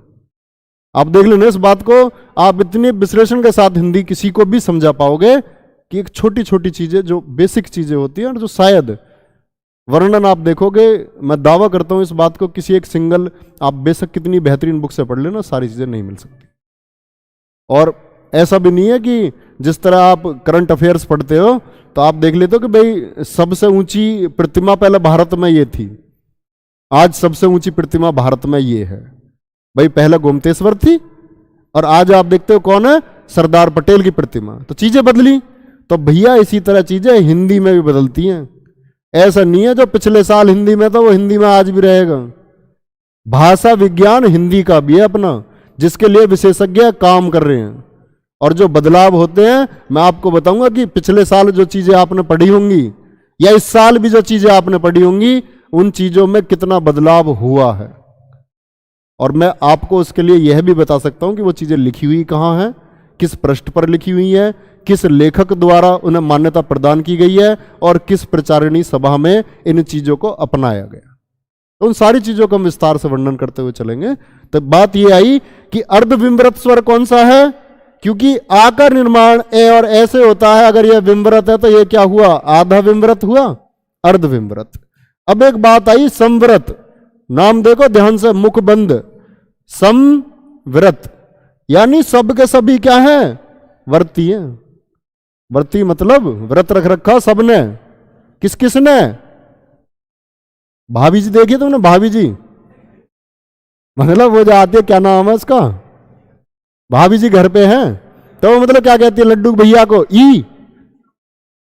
आप देख लेना इस बात को, आप इतने विश्लेषण के साथ हिंदी किसी को भी समझा पाओगे कि एक छोटी छोटी चीजें जो बेसिक चीजें होती हैं, और जो शायद वर्णन आप देखोगे, मैं दावा करता हूं इस बात को, किसी एक सिंगल आप बेशक कितनी बेहतरीन बुक से पढ़ लेना, सारी चीजें नहीं मिल सकती। और ऐसा भी नहीं है कि जिस तरह आप करंट अफेयर्स पढ़ते हो तो आप देख लेते हो कि भाई सबसे ऊंची प्रतिमा पहले भारत में ये थी, आज सबसे ऊंची प्रतिमा भारत में ये है। भाई पहले गोमतेश्वर थी, और आज आप देखते हो कौन है, सरदार पटेल की प्रतिमा। तो चीजें बदली, तो भैया इसी तरह चीजें हिंदी में भी बदलती हैं। ऐसा नहीं है जो पिछले साल हिंदी में था वो हिंदी में आज भी रहेगा। भाषा विज्ञान हिंदी का भी है अपना, जिसके लिए विशेषज्ञ काम कर रहे हैं। और जो बदलाव होते हैं, मैं आपको बताऊंगा कि पिछले साल जो चीजें आपने पढ़ी होंगी या इस साल भी जो चीजें आपने पढ़ी होंगी, उन चीजों में कितना बदलाव हुआ है। और मैं आपको उसके लिए यह भी बता सकता हूं कि वो चीजें लिखी हुई कहां हैं, किस पृष्ठ पर लिखी हुई है, किस लेखक द्वारा उन्हें मान्यता प्रदान की गई है और किस प्रचारिणी सभा में इन चीजों को अपनाया गया। तो उन सारी चीजों का हम विस्तार से वर्णन करते हुए चलेंगे। तो बात यह आई कि अर्धविम्बरत स्वर कौन सा है, क्योंकि आ का निर्माण ए और ऐसे होता है। अगर यह विम्बरत है तो यह क्या हुआ, आधा विम्बरत हुआ, अर्धविम्बरत। अब एक बात आई समव्रत, नाम देखो ध्यान से, मुख बंद, समव्रत, यानी सब के सभी क्या है, वर्ती है। वर्ती मतलब व्रत रख रखा सबने, किस किसने, भाभी जी देखिए तुमने, भाभी जी मतलब वो जो आती है, क्या नाम है उसका, भाभी जी घर पे हैं, तो वो मतलब क्या कहती है लड्डू भैया को, ई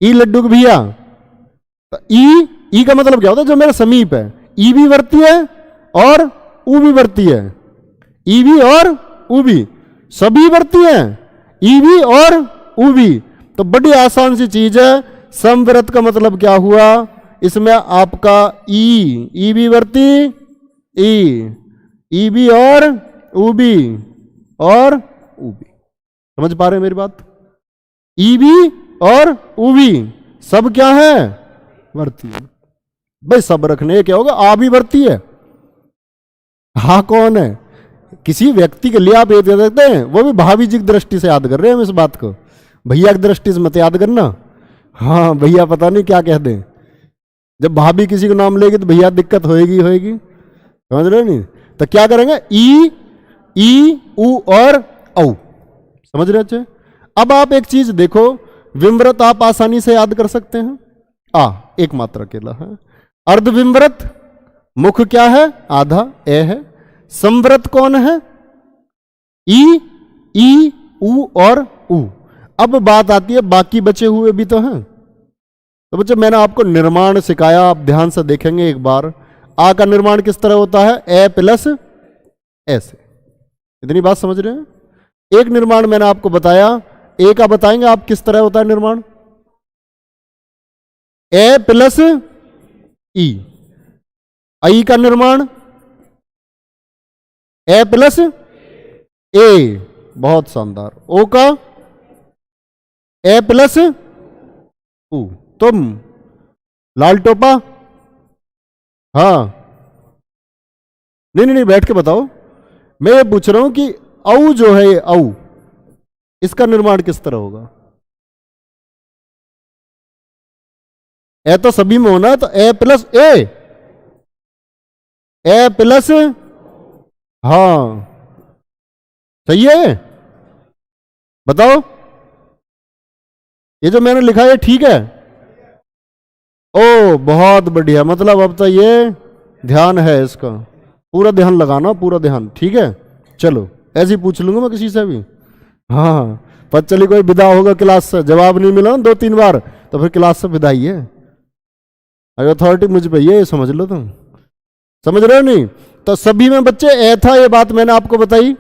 लड्डू भैया। तो ई का मतलब क्या होता है, जो मेरे समीप है। ई भी वर्ती है और ऊ भी वर्ती है, ई भी और ऊ भी, सभी वर्ती हैं, ई भी और ऊ भी। तो बड़ी आसान सी चीज है। समव्रत का मतलब क्या हुआ, इसमें आपका ई भी वर्ती, ई भी और ऊ भी और ऊ भी। समझ पा रहे हैं मेरी बात, ई भी और ऊ भी सब क्या है, वर्ती है। भाई सब रखने क्या होगा, आ भी वर्ती है। हा कौन है, किसी व्यक्ति के लिए आप ये दे सकते हैं, वो भी भाभी जी की दृष्टि से याद कर रहे हैं हम इस बात को, भैया की दृष्टि से मत याद करना। हाँ भैया पता नहीं क्या कह दें, जब भाभी किसी को नाम लेगी तो भैया दिक्कत होएगी होएगी, समझ रहे हो नहीं। तो क्या करेंगे, ई ऊ और औ, समझ रहे अच्छे। अब आप एक चीज देखो, विम्बरत आप आसानी से याद कर सकते हैं, एक मात्रा अकेला है। अर्धविम्बरत मुख क्या है, आधा ए है। समव्रत कौन है, ई ऊ और ऊ। अब बात आती है बाकी बचे हुए भी तो हैं। तो बच्चे मैंने आपको निर्माण सिखाया, आप ध्यान से देखेंगे एक बार। आ का निर्माण किस तरह होता है, ए प्लस ऐसे, इतनी बात समझ रहे हैं। एक निर्माण मैंने आपको बताया, ए का बताएंगे आप किस तरह होता है निर्माण, ए प्लस ई। आई का निर्माण ए प्लस ए, बहुत शानदार। ओ का ए प्लस ऊ। तुम लाल टोपा, हाँ नहीं बैठ के बताओ। मैं ये पूछ रहा हूं कि औ जो है, ये औ, इसका निर्माण किस तरह होगा। ए तो सभी में होना है, तो ए प्लस ए प्लस, हाँ सही है, बताओ ये जो मैंने लिखा है ठीक है। ओ बहुत बढ़िया, मतलब अब तो ये ध्यान है, इसका पूरा ध्यान लगाना, पूरा ध्यान, ठीक है। चलो ऐसे ही पूछ लूंगा मैं किसी से भी, हाँ पता चली कोई विदा होगा क्लास से, जवाब नहीं मिला ना 2-3 बार, तो फिर क्लास से विदा ही है। अथॉरिटी मुझ पे ये समझ लो तुम, समझ रहे हो नहीं। तो सभी में बच्चे ए था, ये बात मैंने आपको बताई,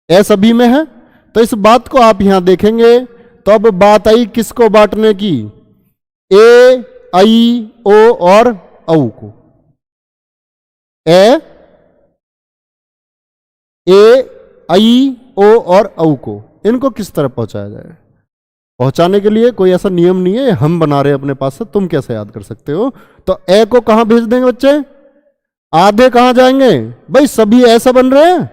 ए सभी में है। तो इस बात को आप यहां देखेंगे, तो अब बात आई किसको बांटने की, ए आई ओ और औ को। ए आई ओ और औ को, इनको किस तरह पहुंचाया जाए। पहुंचाने के लिए कोई ऐसा नियम नहीं है, हम बना रहे हैं अपने पास से, तुम कैसे याद कर सकते हो। तो ए को कहां भेज देंगे बच्चे, आधे कहां जाएंगे, भाई सभी ऐसा बन रहे हैं।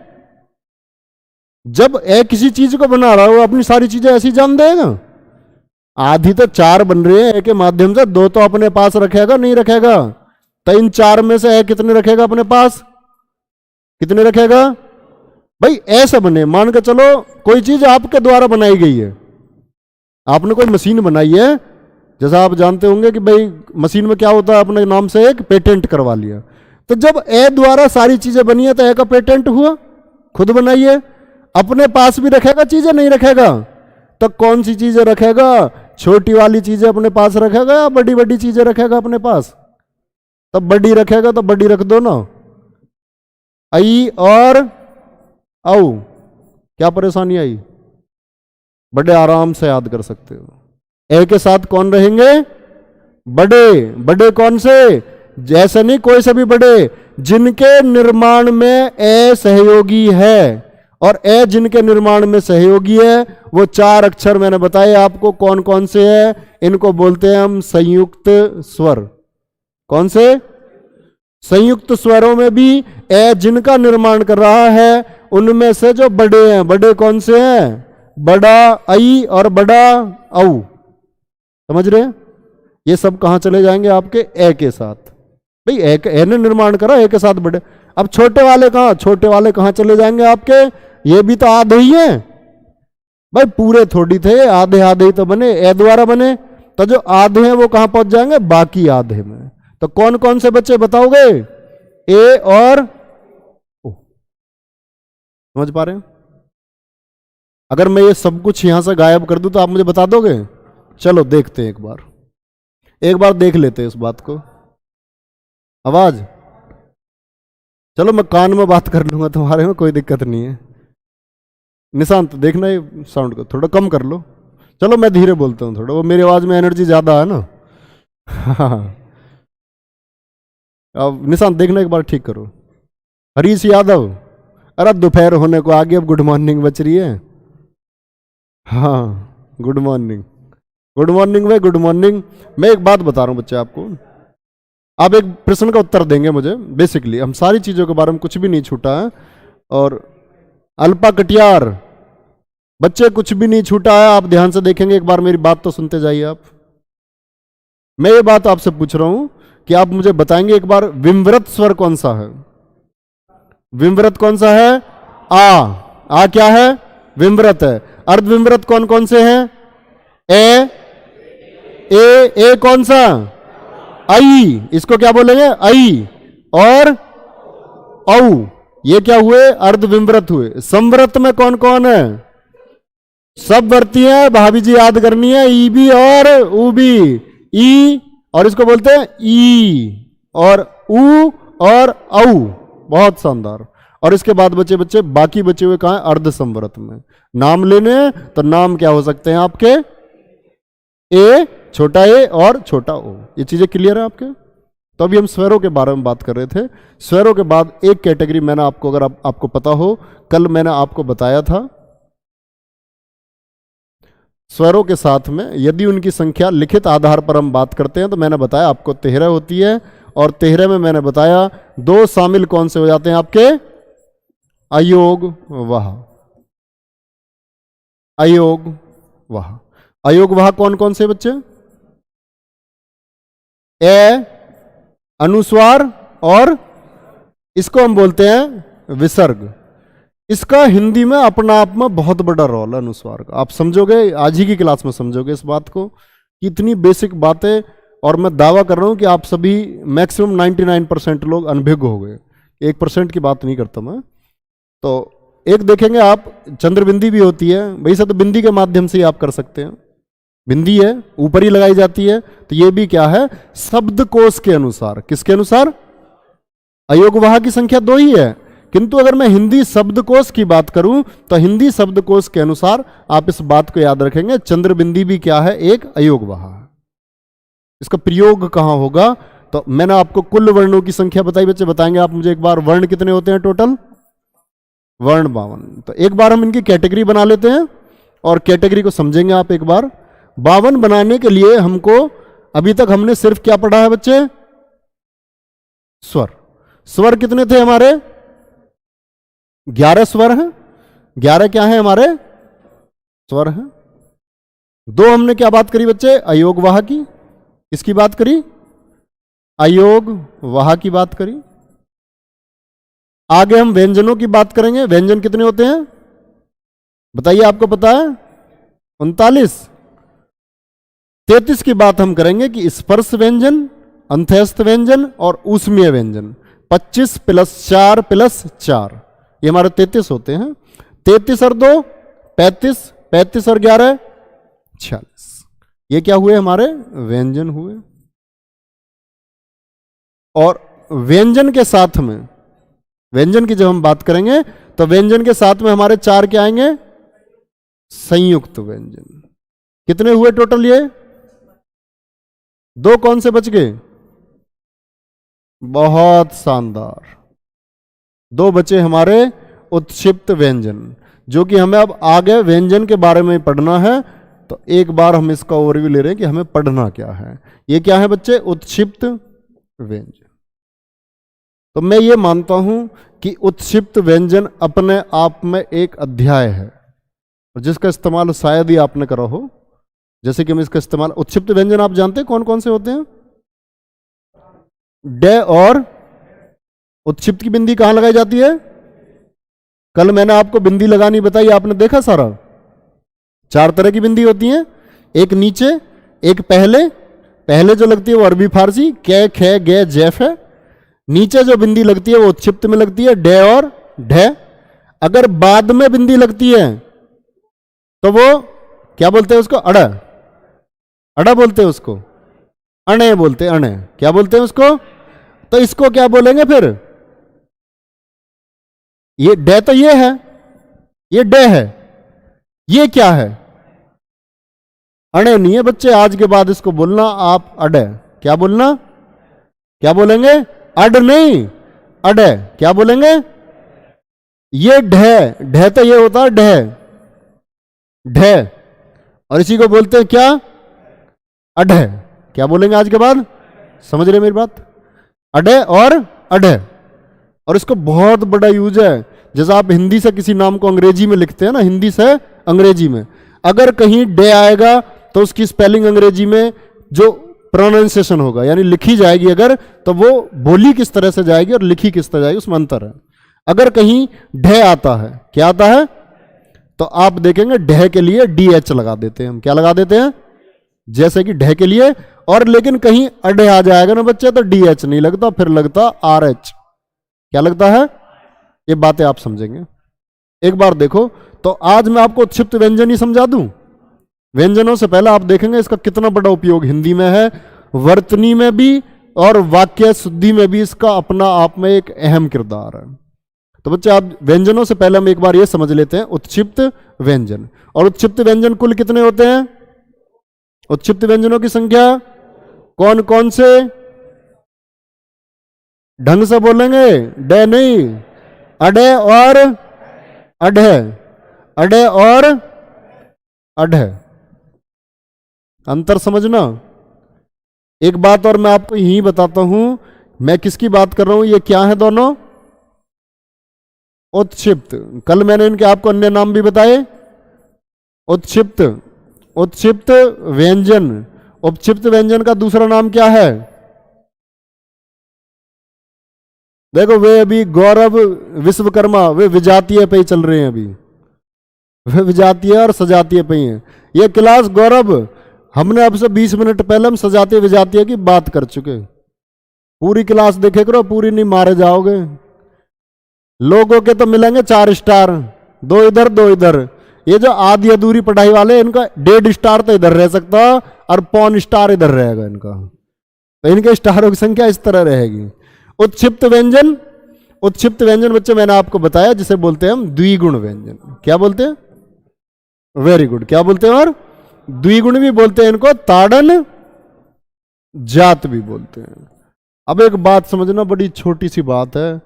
जब ए किसी चीज को बना रहा हो, अपनी सारी चीजें ऐसी जान देगा। आधी तो 4 बन रहे हैं ए के माध्यम से, 2 तो अपने पास रखेगा नहीं रखेगा। तो इन 4 में से ए कितने रखेगा अपने पास, कितने रखेगा भाई, ऐसे बने। मान के चलो कोई चीज आपके द्वारा बनाई गई है, आपने कोई मशीन बनाई है, जैसा आप जानते होंगे कि भाई मशीन में क्या होता है, अपने नाम से एक पेटेंट करवा लिया। तो जब ए द्वारा सारी चीजें बनी है तो ए का पेटेंट हुआ, खुद बनाइए। अपने पास भी रखेगा चीजें, नहीं रखेगा? तो कौन सी चीजें रखेगा? छोटी वाली चीजें अपने पास रखेगा या बड़ी बड़ी चीजें रखेगा अपने पास? तब बड़ी रखेगा तो बड़ी रख दो ना। आई और औ, क्या परेशानी आई? बड़े आराम से याद कर सकते हो। ए के साथ कौन रहेंगे? बड़े। बड़े कौन से? जैसे नहीं कोई से भी बड़े, जिनके निर्माण में ए सहयोगी है। और ए जिनके निर्माण में सहयोगी है, वो 4 अक्षर मैंने बताए आपको कौन कौन से हैं। इनको बोलते हैं हम संयुक्त स्वर। कौन से? संयुक्त स्वरों में भी ए जिनका निर्माण कर रहा है, उनमें से जो बड़े हैं, बड़े कौन से हैं? बड़ा आई और बड़ा औ। समझ रहे हैं? ये सब कहां चले जाएंगे? आपके ए के साथ। भाई ए ने निर्माण करा, ए के साथ बड़े। अब छोटे वाले कहां? छोटे वाले कहां चले जाएंगे आपके? ये भी तो आधे ही हैं भाई, पूरे थोड़ी थे, आधे आधे ही तो बने, ए द्वारा बने। तो जो आधे हैं वो कहां पहुंच जाएंगे? बाकी आधे में। तो कौन कौन से बच्चे बताओगे? ए और ओ। समझ पा रहे हैं? अगर मैं ये सब कुछ यहां से गायब कर दूं तो आप मुझे बता दोगे? चलो देखते हैं, एक बार देख लेते हैं इस बात को। आवाज, चलो मैं कान में बात कर लूंगा तुम्हारे में, कोई दिक्कत नहीं है। निशांत देखना ये साउंड को थोड़ा कम कर लो। चलो मैं धीरे बोलता हूँ थोड़ा, वो मेरी आवाज में एनर्जी ज्यादा है ना। अब निशांत देखना एक बार ठीक करो। हरीश यादव, अरे दोपहर होने को आगे, अब गुड मॉर्निंग बच रही है। हाँ गुड मॉर्निंग, गुड मॉर्निंग भाई, गुड मॉर्निंग। मैं एक बात बता रहा हूँ बच्चे आपको, आप एक प्रश्न का उत्तर देंगे मुझे। बेसिकली हम सारी चीजों के बारे में कुछ भी नहीं छूटा है, और अल्पा कटियार बच्चे कुछ भी नहीं छूटा है। आप ध्यान से देखेंगे, एक बार मेरी बात तो सुनते जाइए आप। मैं ये बात आपसे पूछ रहा हूं कि आप मुझे बताएंगे एक बार, विमव्रत स्वर कौन सा है? विमव्रत कौन सा है? आ क्या है? विमव्रत है। अर्धविमव्रत कौन कौन से हैं? ए कौन सा? आई, इसको क्या बोलेंगे? आई और औ, ये क्या हुए? अर्धविमव्रत हुए। समव्रत में कौन कौन है? सब वर्ती है, भाभी जी याद करनी है। ई भी और ऊ भी। ई और इसको बोलते हैं ई, और ऊ और औ। बहुत शानदार। और इसके बाद बच्चे बाकी बचे हुए कहां? अर्ध संवृत में। नाम लेने तो नाम क्या हो सकते हैं आपके? ए, छोटा ए और छोटा ओ। ये चीजें क्लियर है आपके? तो अभी हम स्वरों के बारे में बात कर रहे थे। स्वरों के बाद एक कैटेगरी मैंने आपको, अगर आपको पता हो, कल मैंने आपको बताया था, स्वरों के साथ में यदि उनकी संख्या लिखित आधार पर हम बात करते हैं तो मैंने बताया आपको 13 होती है। और 13 में मैंने बताया 2 शामिल कौन से हो जाते हैं आपके? अयोग वाह। अयोग वाह। अयोग वाह कौन कौन से बच्चे? ए, अनुस्वार, और इसको हम बोलते हैं विसर्ग। इसका हिंदी में अपना आप में बहुत बड़ा रोल है अनुस्वार का। आप समझोगे, आज ही की क्लास में समझोगे इस बात को, कि इतनी बेसिक बातें। और मैं दावा कर रहा हूं कि आप सभी मैक्सिमम 99% लोग अनभिज्ञ हो गए। 1% की बात नहीं करता मैं। तो एक देखेंगे आप, चंद्रबिंदी भी होती है भाई, से तो बिंदी के माध्यम से ही आप कर सकते हैं। बिंदी है, ऊपर ही लगाई जाती है। तो ये भी क्या है? शब्दकोश के अनुसार। किसके अनुसार? अयोगवाह की संख्या 2 ही है, किंतु अगर मैं हिंदी शब्दकोश की बात करूं तो हिंदी शब्दकोश के अनुसार आप इस बात को याद रखेंगे, चंद्रबिंदी भी क्या है? एक अयोगवाह। इसका प्रयोग कहां होगा? तो मैंने आपको कुल वर्णों की संख्या बताई, बच्चे बताएंगे आप मुझे एक बार, वर्ण कितने होते हैं टोटल? वर्ण 52। तो एक बार हम इनकी कैटेगरी बना लेते हैं और कैटेगरी को समझेंगे आप एक बार। 52 बनाने के लिए हमको, अभी तक हमने सिर्फ क्या पढ़ा है बच्चे? स्वर। स्वर कितने थे हमारे? 11 स्वर हैं। 11 क्या है हमारे? स्वर हैं। 2 हमने क्या बात करी बच्चे? अयोगवाह की। किसकी बात करी? अयोगवाह की बात करी। आगे हम व्यंजनों की बात करेंगे। व्यंजन कितने होते हैं बताइए, आपको पता है? 39। 33 की बात हम करेंगे कि स्पर्श व्यंजन, अंत्यस्थ व्यंजन और ऊष्मीय व्यंजन। 25 + 4 + 4, ये हमारे 33 होते हैं। 33 और 2 35, 35 और 11 46। ये क्या हुए? हमारे व्यंजन हुए। और व्यंजन के साथ में, व्यंजन की जब हम बात करेंगे तो व्यंजन के साथ में हमारे 4 क्या आएंगे? संयुक्त व्यंजन। कितने हुए टोटल? ये 2 कौन से बच गए? बहुत शानदार, 2 बचे हमारे उत्क्षिप्त व्यंजन, जो कि हमें अब आगे व्यंजन के बारे में पढ़ना है। तो एक बार हम इसका ओवरव्यू ले रहे हैं कि हमें पढ़ना क्या है। ये क्या है बच्चे? उत्क्षिप्त व्यंजन। तो मैं ये मानता हूं कि उत्क्षिप्त व्यंजन अपने आप में एक अध्याय है, और जिसका इस्तेमाल शायद ही आपने करा हो। जैसे कि हम इसका इस्तेमाल, उत्क्षिप्त व्यंजन आप जानते हैं कौन कौन से होते हैं? डे और उत्क्षिप्त की बिंदी कहां लगाई जाती है? कल मैंने आपको बिंदी लगानी बताई, आपने देखा सारा। 4 तरह की बिंदी होती हैं, एक नीचे, एक पहले। पहले जो लगती है वो अरबी फारसी कै खे गे जैफ है। नीचे जो बिंदी लगती है वो उत्क्षिप्त में लगती है, डे और ढे। अगर बाद में बिंदी लगती है तो वो क्या बोलते हैं उसको? अड़ा। अड़ा बोलते हैं उसको, अणे बोलते हैं, अणे। क्या बोलते हैं उसको? तो इसको क्या बोलेंगे फिर? ये डे तो ये है, ये डे है, ये क्या है? अणे नहीं है बच्चे। आज के बाद इसको बोलना आप अडे। क्या बोलना? क्या बोलेंगे? अड नहीं, अडे। क्या बोलेंगे? ये ढे, ढे तो ये होता है ढे, ढे। और इसी को बोलते हैं क्या? अढे। क्या बोलेंगे आज के बाद? समझ रहे मेरी बात? अडे और अढे। और इसको बहुत बड़ा यूज है। जैसे आप हिंदी से किसी नाम को अंग्रेजी में लिखते हैं ना, हिंदी से अंग्रेजी में, अगर कहीं डे आएगा तो उसकी स्पेलिंग अंग्रेजी में जो प्रोनाउंसिएशन होगा, यानी लिखी जाएगी अगर, तो वो बोली किस तरह से जाएगी और लिखी किस तरह जाएगी, उसमें अंतर है। अगर कहीं ढे आता है, क्या आता है? तो आप देखेंगे ढे के लिए DH लगा देते हैं हम। क्या लगा देते हैं? जैसे कि ढे के लिए। और लेकिन कहीं अडे आ जाएगा ना बच्चे तो DH नहीं लगता, फिर लगता RH। क्या लगता है? ये बातें आप समझेंगे। एक बार देखो, तो आज मैं आपको उत्क्षिप्त व्यंजन ही समझा दूं। व्यंजनों से पहले आप देखेंगे इसका कितना बड़ा उपयोग हिंदी में है, वर्तनी में भी और वाक्य शुद्धि में भी इसका अपना आप में एक अहम किरदार है। तो बच्चे आप व्यंजनों से पहले हम एक बार ये समझ लेते हैं उत्क्षिप्त व्यंजन। और उत्क्षिप्त व्यंजन कुल कितने होते हैं? उत्क्षिप्त व्यंजनों की संख्या कौन कौन से? ढंग से बोलेंगे, डे नहीं, अडे और अढे, अडे और अढे। अंतर समझना। एक बात और मैं आपको यही बताता हूं, मैं किसकी बात कर रहा हूं, ये क्या है दोनों? उत्क्षिप्त। कल मैंने इनके आपको अन्य नाम भी बताए। उत्क्षिप्त, उत्क्षिप्त व्यंजन। उपक्षिप्त व्यंजन का दूसरा नाम क्या है? देखो, वे अभी गौरव विश्वकर्मा वे विजातीय पे ही चल रहे हैं अभी। वे विजातीय और सजातीय पे ही हैं। ये क्लास गौरव, हमने अब से 20 मिनट पहले हम सजातीय विजातीय की बात कर चुके। पूरी क्लास देखे करो, पूरी नहीं मारे जाओगे। लोगों के तो मिलेंगे 4 स्टार, 2 इधर 2 इधर। ये जो आधी अधूरी पढ़ाई वाले, इनका 1.5 स्टार तो इधर रह सकता और 0.25 स्टार इधर रहेगा इनका। तो इनके स्टारों की संख्या इस तरह रहेगी। उत्क्षिप्त व्यंजन, उत्क्षिप्त व्यंजन बच्चे मैंने आपको बताया जिसे बोलते हैं हम द्विगुण व्यंजन। क्या बोलते हैं? Very good. क्या बोलते हैं? और द्विगुण भी बोलते हैं इनको, ताड़न जात भी बोलते हैं। अब एक बात समझना, बड़ी छोटी सी बात है।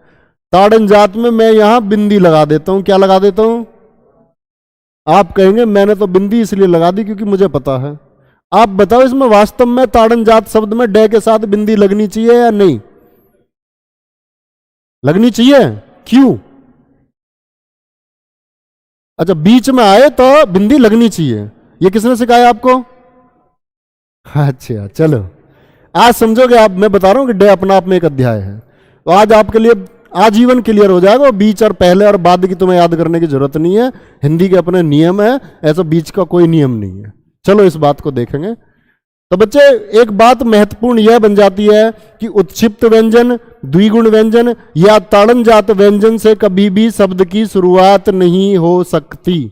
ताड़न जात में मैं यहां बिंदी लगा देता हूं। क्या लगा देता हूं? आप कहेंगे मैंने तो बिंदी इसलिए लगा दी क्योंकि मुझे पता है। आप बताओ इसमें वास्तव में ताड़न जात शब्द में डे के साथ बिंदी लगनी चाहिए या नहीं लगनी चाहिए? क्यों? अच्छा, बीच में आए तो बिंदी लगनी चाहिए। ये किसने सिखाया आपको? अच्छा चलो, आज समझोगे आप। मैं बता रहा हूं कि डे अपना आप में एक अध्याय है। तो आज आपके लिए आजीवन क्लियर हो जाएगा। बीच और पहले और बाद की तुम्हें याद करने की जरूरत नहीं है। हिंदी के अपने नियम है, ऐसा बीच का कोई नियम नहीं है। चलो इस बात को देखेंगे। तो बच्चे एक बात महत्वपूर्ण यह बन जाती है कि उत्क्षिप्त व्यंजन द्विगुण व्यंजन या ताड़नजात व्यंजन से कभी भी शब्द की शुरुआत नहीं हो सकती।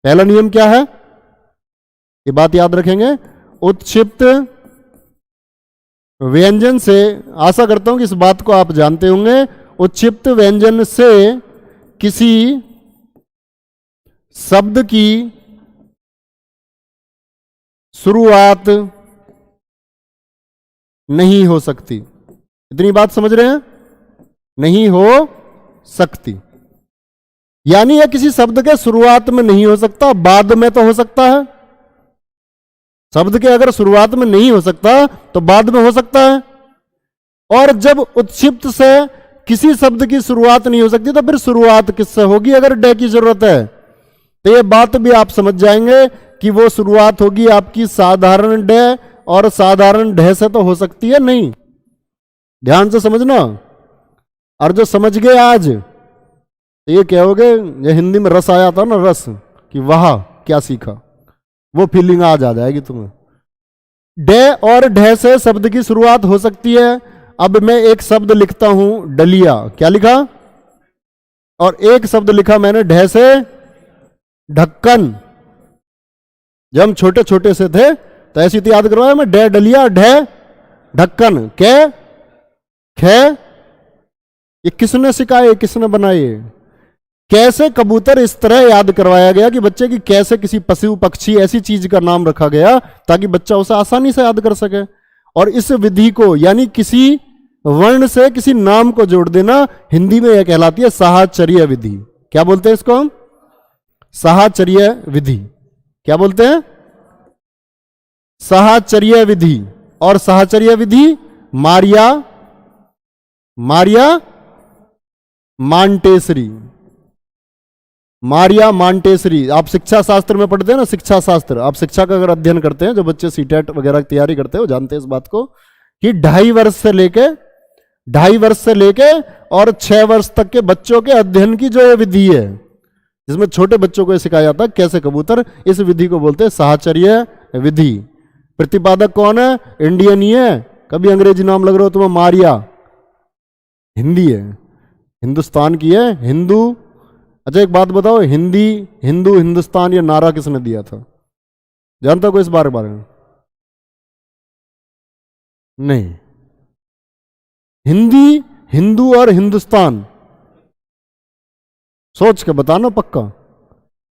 पहला नियम क्या है, ये बात याद रखेंगे। उत्क्षिप्त व्यंजन से, आशा करता हूं कि इस बात को आप जानते होंगे, उत्क्षिप्त व्यंजन से किसी शब्द की शुरुआत नहीं हो सकती। इतनी बात समझ रहे हैं, नहीं हो सकती, यानी यह किसी शब्द के शुरुआत में नहीं हो सकता, बाद में तो हो सकता है। शब्द के अगर शुरुआत में नहीं हो सकता तो बाद में हो सकता है। और जब उत्क्षिप्त से किसी शब्द की शुरुआत नहीं हो सकती तो फिर शुरुआत किससे होगी अगर डे की जरूरत है? तो ये बात भी आप समझ जाएंगे कि वो शुरुआत होगी आपकी साधारण डे, और साधारण डे से तो हो सकती है नहीं। ध्यान से समझना। और जो समझ गए आज, ये कहोगे, ये हिंदी में रस आया था ना, रस, कि वाह क्या सीखा, वो फीलिंग आज आ जाएगी तुम्हें। डे और ढे से शब्द की शुरुआत हो सकती है। अब मैं एक शब्द लिखता हूं डलिया, क्या लिखा? और एक शब्द लिखा मैंने ढे से ढक्कन। जब हम छोटे छोटे से थे तो ऐसी तो याद करवाया मैं, डे डलिया ढे ढक्कन, कै खे। ये किसने सिखाए, किसने बनाए? कैसे कबूतर इस तरह याद करवाया गया कि बच्चे की कैसे किसी पशु पक्षी ऐसी चीज का नाम रखा गया ताकि बच्चा उसे आसानी से याद कर सके। और इस विधि को, यानी किसी वर्ण से किसी नाम को जोड़ देना, हिंदी में यह कहलाती है साहचर्य विधि। क्या बोलते हैं इसको हम? साहचर्य विधि। क्या बोलते हैं? साहचर्य विधि। और साहचर्य विधि मारिया मांटेसरी, मारिया मांटेसरी। आप शिक्षा शास्त्र में पढ़ते हैं ना, शिक्षा शास्त्र, आप शिक्षा का अगर अध्ययन करते हैं, जो बच्चे सीटेट वगैरह की तैयारी करते हैं वो जानते हैं इस बात को, कि 2.5 वर्ष से लेके और 6 वर्ष तक के बच्चों के अध्ययन की जो ये विधि है, जिसमें छोटे बच्चों को सिखाया जाता है कैसे कबूतर, इस विधि को बोलते हैं साहचर्य विधि। प्रतिपादक कौन है? इंडियन ही है। कभी अंग्रेजी नाम लग रहा हो तुम्हें, मारिया हिंदी है, हिंदुस्तान की है, हिंदू। अच्छा एक बात बताओ, हिंदी, हिंदू, हिंदुस्तान, ये नारा किसने दिया था? जानता कोई इस बारे में? नहीं। हिंदी, हिंदू और हिंदुस्तान, सोच के बताना पक्का,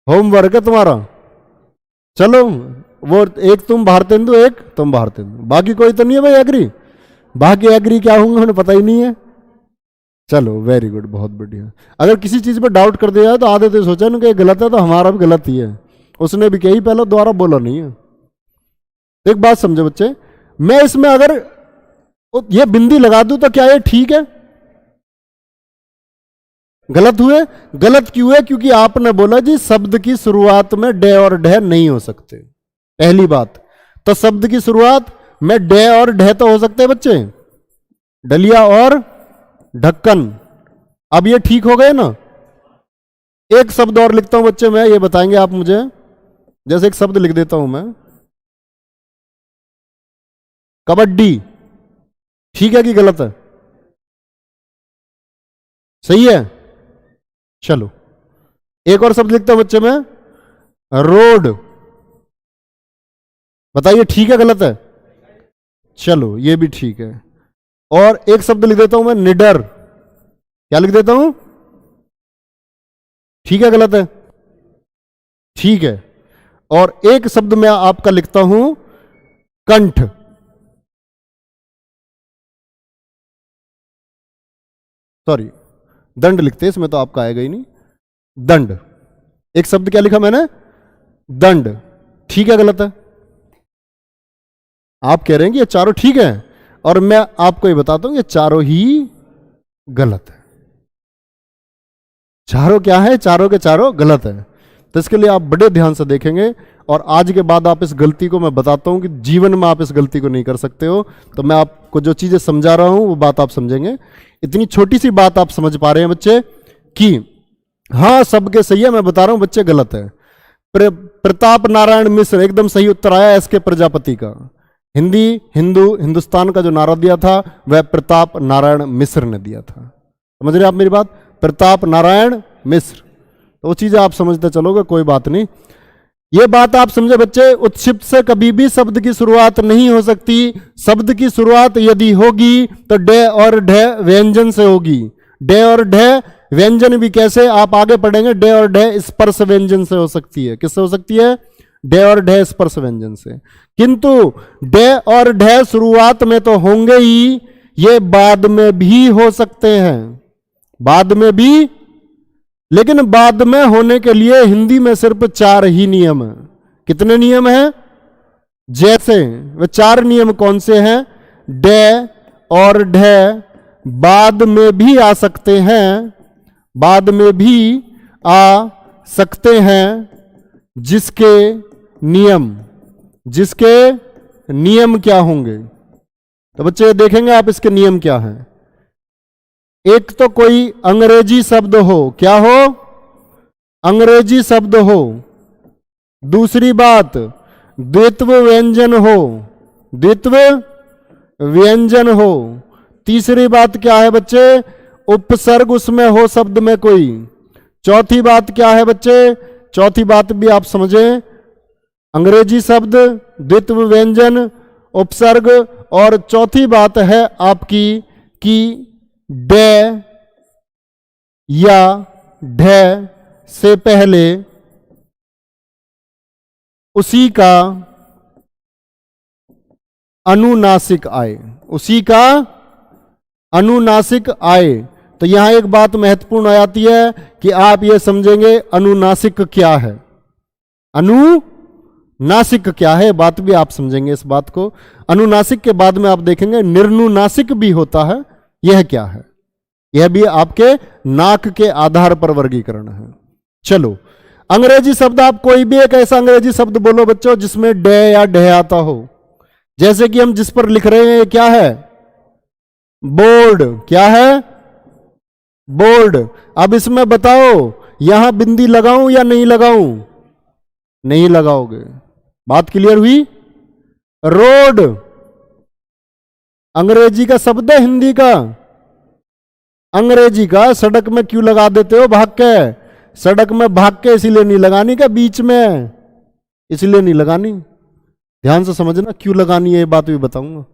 होमवर्क है तुम्हारा। चलो वो एक तुम भारतीय हिंदू, एक तुम भारतीय हिंदू, बाकी कोई तो नहीं है भाई एग्री? बाकी एग्री क्या होंगे उन्हें पता ही नहीं है। चलो वेरी गुड, बहुत बढ़िया। अगर किसी चीज पर डाउट कर दिया है तो आधे तो सोचा ना कि गलत है तो हमारा भी गलत ही है, उसने भी कही पहले, दोबारा बोला नहीं है। एक बात समझो बच्चे, मैं इसमें अगर ये बिंदी लगा दूं तो क्या ये ठीक है? गलत हुए? गलत क्यों है? क्योंकि आपने बोला जी शब्द की शुरुआत में डे और ढे नहीं हो सकते, पहली बात। तो शब्द की शुरुआत में डे और ढे तो हो सकते हैं बच्चे, डलिया और ढक्कन। अब ये ठीक हो गए ना? एक शब्द और लिखता हूं बच्चे मैं, ये बताएंगे आप मुझे। जैसे एक शब्द लिख देता हूं मैं, कबड्डी। ठीक है कि गलत है? सही है? चलो एक और शब्द लिखता हूं बच्चे मैं, रोड। बताइए ठीक है गलत है? चलो ये भी ठीक है। और एक शब्द लिख देता हूं मैं, निडर। क्या लिख देता हूं? ठीक है गलत है? ठीक है। और एक शब्द मैं आपका लिखता हूं, कंठ। सॉरी, दंड लिखते हैं, इसमें तो आपका आएगा ही नहीं, दंड। एक शब्द क्या लिखा मैंने? दंड। ठीक है गलत है? आप कह रहे हैं कि ये चारों ठीक है, और मैं आपको ये बताता हूं ये चारों ही गलत है। चारों क्या है? चारों के चारों गलत है। तो इसके लिए आप बड़े ध्यान से देखेंगे, और आज के बाद आप इस गलती को, मैं बताता हूं कि जीवन में आप इस गलती को नहीं कर सकते हो। तो मैं आपको जो चीजें समझा रहा हूं वो बात आप समझेंगे। इतनी छोटी सी बात आप समझ पा रहे हैं बच्चे कि हाँ सबके सही है, मैं बता रहा हूं बच्चे गलत है। प्रताप नारायण मिश्र, एकदम सही उत्तर आया एस के प्रजापति का। हिंदुस्तान का जो नारा दिया था वह प्रताप नारायण मिश्र ने दिया था। समझ रहे आप मेरी बात? प्रताप नारायण मिश्र। तो वो चीजें आप समझते चलोगे, कोई बात नहीं। ये बात आप समझे बच्चे, उत्क्षिप्त से कभी भी शब्द की शुरुआत नहीं हो सकती। शब्द की शुरुआत यदि होगी तो डे और ढे व्यंजन से होगी। डे और ढे व्यंजन भी कैसे आप आगे पढ़ेंगे। डे और ढे स्पर्श व्यंजन से हो सकती है। किससे हो सकती है? डे और ढे स्पर्श व्यंजन से। किंतु डे और ढे शुरुआत में तो होंगे ही, ये बाद में भी हो सकते हैं, बाद में भी। लेकिन बाद में होने के लिए हिंदी में सिर्फ 4 ही नियम है। कितने नियम हैं? जैसे वे 4 नियम कौन से हैं? डे और ढे बाद में भी आ सकते हैं, बाद में भी आ सकते हैं, जिसके नियम क्या होंगे? तो बच्चे देखेंगे आप इसके नियम क्या हैं। एक तो कोई अंग्रेजी शब्द हो। क्या हो? अंग्रेजी शब्द हो। दूसरी बात, द्वित्व व्यंजन हो, द्वित्व व्यंजन हो। तीसरी बात क्या है बच्चे? उपसर्ग उसमें हो शब्द में कोई। चौथी बात क्या है बच्चे? चौथी बात भी आप समझें, अंग्रेजी शब्द, द्वित्व व्यंजन, उपसर्ग, और चौथी बात है आपकी कि डे या ढे से पहले उसी का अनुनासिक आए, उसी का अनुनासिक आए। तो यहां एक बात महत्वपूर्ण आ जाती है कि आप ये समझेंगे अनुनासिक क्या है, अनुनासिक क्या है, बात भी आप समझेंगे इस बात को। अनुनासिक के बाद में आप देखेंगे निर्नुनासिक भी होता है। यह क्या है? यह भी आपके नाक के आधार पर वर्गीकरण है। चलो, अंग्रेजी शब्द आप कोई भी एक ऐसा अंग्रेजी शब्द बोलो बच्चों जिसमें डे या ढे आता हो। जैसे कि हम जिस पर लिख रहे हैं, क्या है? बोर्ड। क्या है? बोर्ड। अब इसमें बताओ, यहां बिंदी लगाऊं या नहीं लगाऊं? नहीं लगाओगे। बात क्लियर हुई? रोड अंग्रेजी का शब्द है, हिंदी का अंग्रेजी का। सड़क में क्यों लगा देते हो भाग के? सड़क में भाग के इसीलिए नहीं लगानी, क्या बीच में इसलिए नहीं लगानी। ध्यान से समझना क्यों लगानी है, ये बात भी बताऊंगा।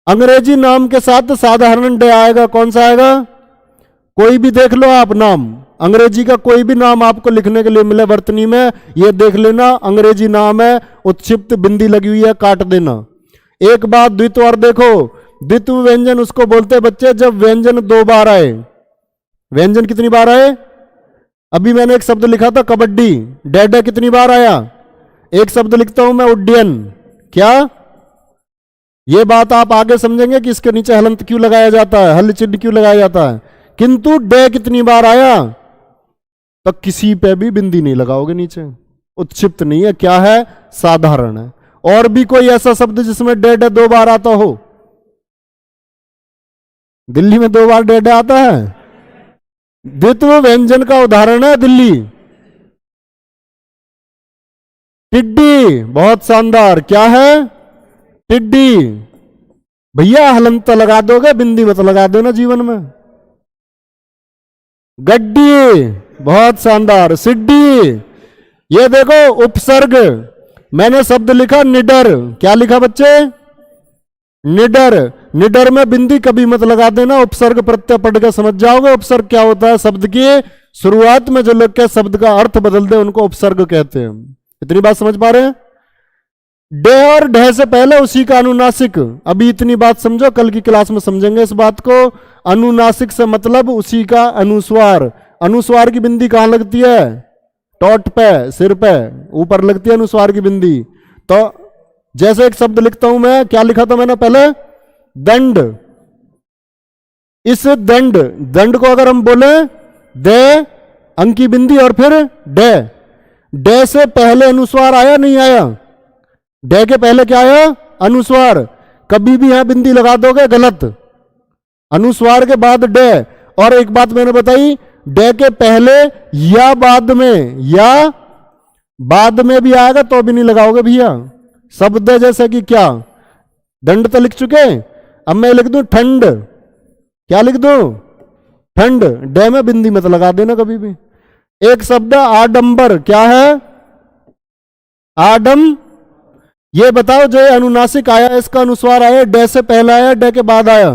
अंग्रेजी नाम के साथ साधारण डे आएगा। कौन सा आएगा? कोई भी देख लो आप नाम, अंग्रेजी का कोई भी नाम आपको लिखने के लिए मिले वर्तनी में, ये देख लेना अंग्रेजी नाम है, उत्क्षिप्त बिंदी लगी हुई है, काट देना। एक बात द्वित्व और देखो, द्वित्व व्यंजन उसको बोलते हैं बच्चे जब व्यंजन 2 बार आए। व्यंजन कितनी बार आए? अभी मैंने एक शब्द लिखा था कबड्डी, डे कितनी बार आया? एक शब्द लिखता हूं मैं उड्डयन। क्या? ये बात आप आगे समझेंगे कि इसके नीचे हलंत क्यों लगाया जाता है, हल चिन्ह क्यों लगाया जाता है। किंतु डे कितनी बार आया? तो किसी पे भी बिंदी नहीं लगाओगे नीचे, उत्क्षिप्त नहीं है, क्या है? साधारण है। और भी कोई ऐसा शब्द जिसमें डे 2 बार आता हो? दिल्ली में 2 बार डे आता है, द्वित्व व्यंजन का उदाहरण है दिल्ली। टिड्डी, बहुत शानदार। क्या है? टिड्डी। भैया हलंत लगा दोगे, बिंदी मत लगा देना जीवन में। गड्डी, बहुत शानदार। सिड्डी, ये देखो उपसर्ग, मैंने शब्द लिखा निडर। क्या लिखा बच्चे? निडर। निडर में बिंदी कभी मत लगा देना, उपसर्ग प्रत्यय पढ़ के समझ जाओगे। उपसर्ग क्या होता है? शब्द की शुरुआत में जो लोग के शब्द का अर्थ बदल दे उनको उपसर्ग कहते हैं। इतनी बात समझ पा रहे हैं? डे और ढे से पहले उसी का अनुनासिक। अभी इतनी बात समझो, कल की क्लास में समझेंगे इस बात को। अनुनासिक से मतलब उसी का अनुस्वार। अनुस्वार की बिंदी कहां लगती है? टॉट पे, सिर पे ऊपर लगती है अनुस्वार की बिंदी। तो जैसे एक शब्द लिखता हूं मैं, क्या लिखा था मैंने पहले? दंड। इस दंड, दंड को अगर हम बोले दे अंक की बिंदी और फिर डे, डे से पहले अनुस्वार आया नहीं आया? डे के पहले क्या आया? अनुस्वार। कभी भी यहां बिंदी लगा दोगे गलत। अनुस्वार के बाद डे। और एक बात मैंने बताई, डे के पहले या बाद में, या बाद में भी आएगा तो भी नहीं लगाओगे भैया। शब्द जैसे कि क्या? दंड तो लिख चुके, अब मैं लिख दूं ठंड। क्या लिख दूं? ठंड। डे में बिंदी मत लगा देना कभी भी। एक शब्द आडंबर, क्या है? आडम। ये बताओ जो अनुनासिक आया इसका अनुस्वार आया डे से पहले आया डे के बाद आया?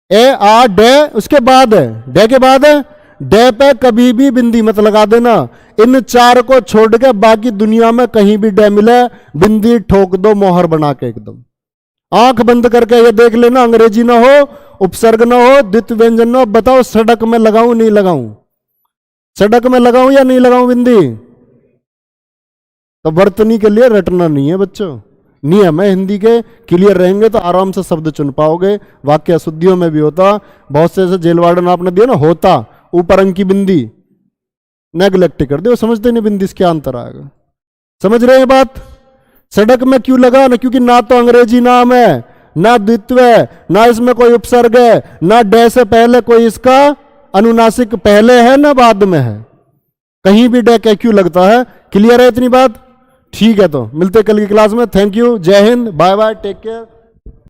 ए आ डे उसके बाद है, डे के बाद है। डे पे कभी भी बिंदी मत लगा देना। इन चार को छोड़ के बाकी दुनिया में कहीं भी डे मिले बिंदी ठोक दो मोहर बना के एकदम। आंख बंद करके ये देख लेना, अंग्रेजी ना हो, उपसर्ग ना हो, द्वितीय व्यंजन ना हो। बताओ सड़क में लगाऊं नहीं लगाऊं? सड़क में लगाऊं या नहीं लगाऊं बिंदी? तो वर्तनी के लिए रटना नहीं है बच्चों, नियम है हिंदी के। क्लियर रहेंगे तो आराम से शब्द चुन पाओगे। वाक्य अशुद्धियों में भी होता, बहुत से ऐसे जेल वार्डन आपने दिया ना, होता ऊपर अंक की बिंदी, नेग्लेक्ट कर दो, समझते नहीं बिंदी से क्या अंतर आएगा। समझ रहे हैं बात? सड़क में क्यों लगा ना? क्योंकि ना तो अंग्रेजी नाम है, ना द्वित्व, ना इसमें कोई उपसर्ग है, ना डे से पहले कोई इसका अनुनासिक पहले है ना बाद में है। कहीं भी डे क्या क्यों लगता है? क्लियर है इतनी बात? ठीक है, तो मिलते कल की क्लास में। Thank you, Jai Hind, bye bye, take care.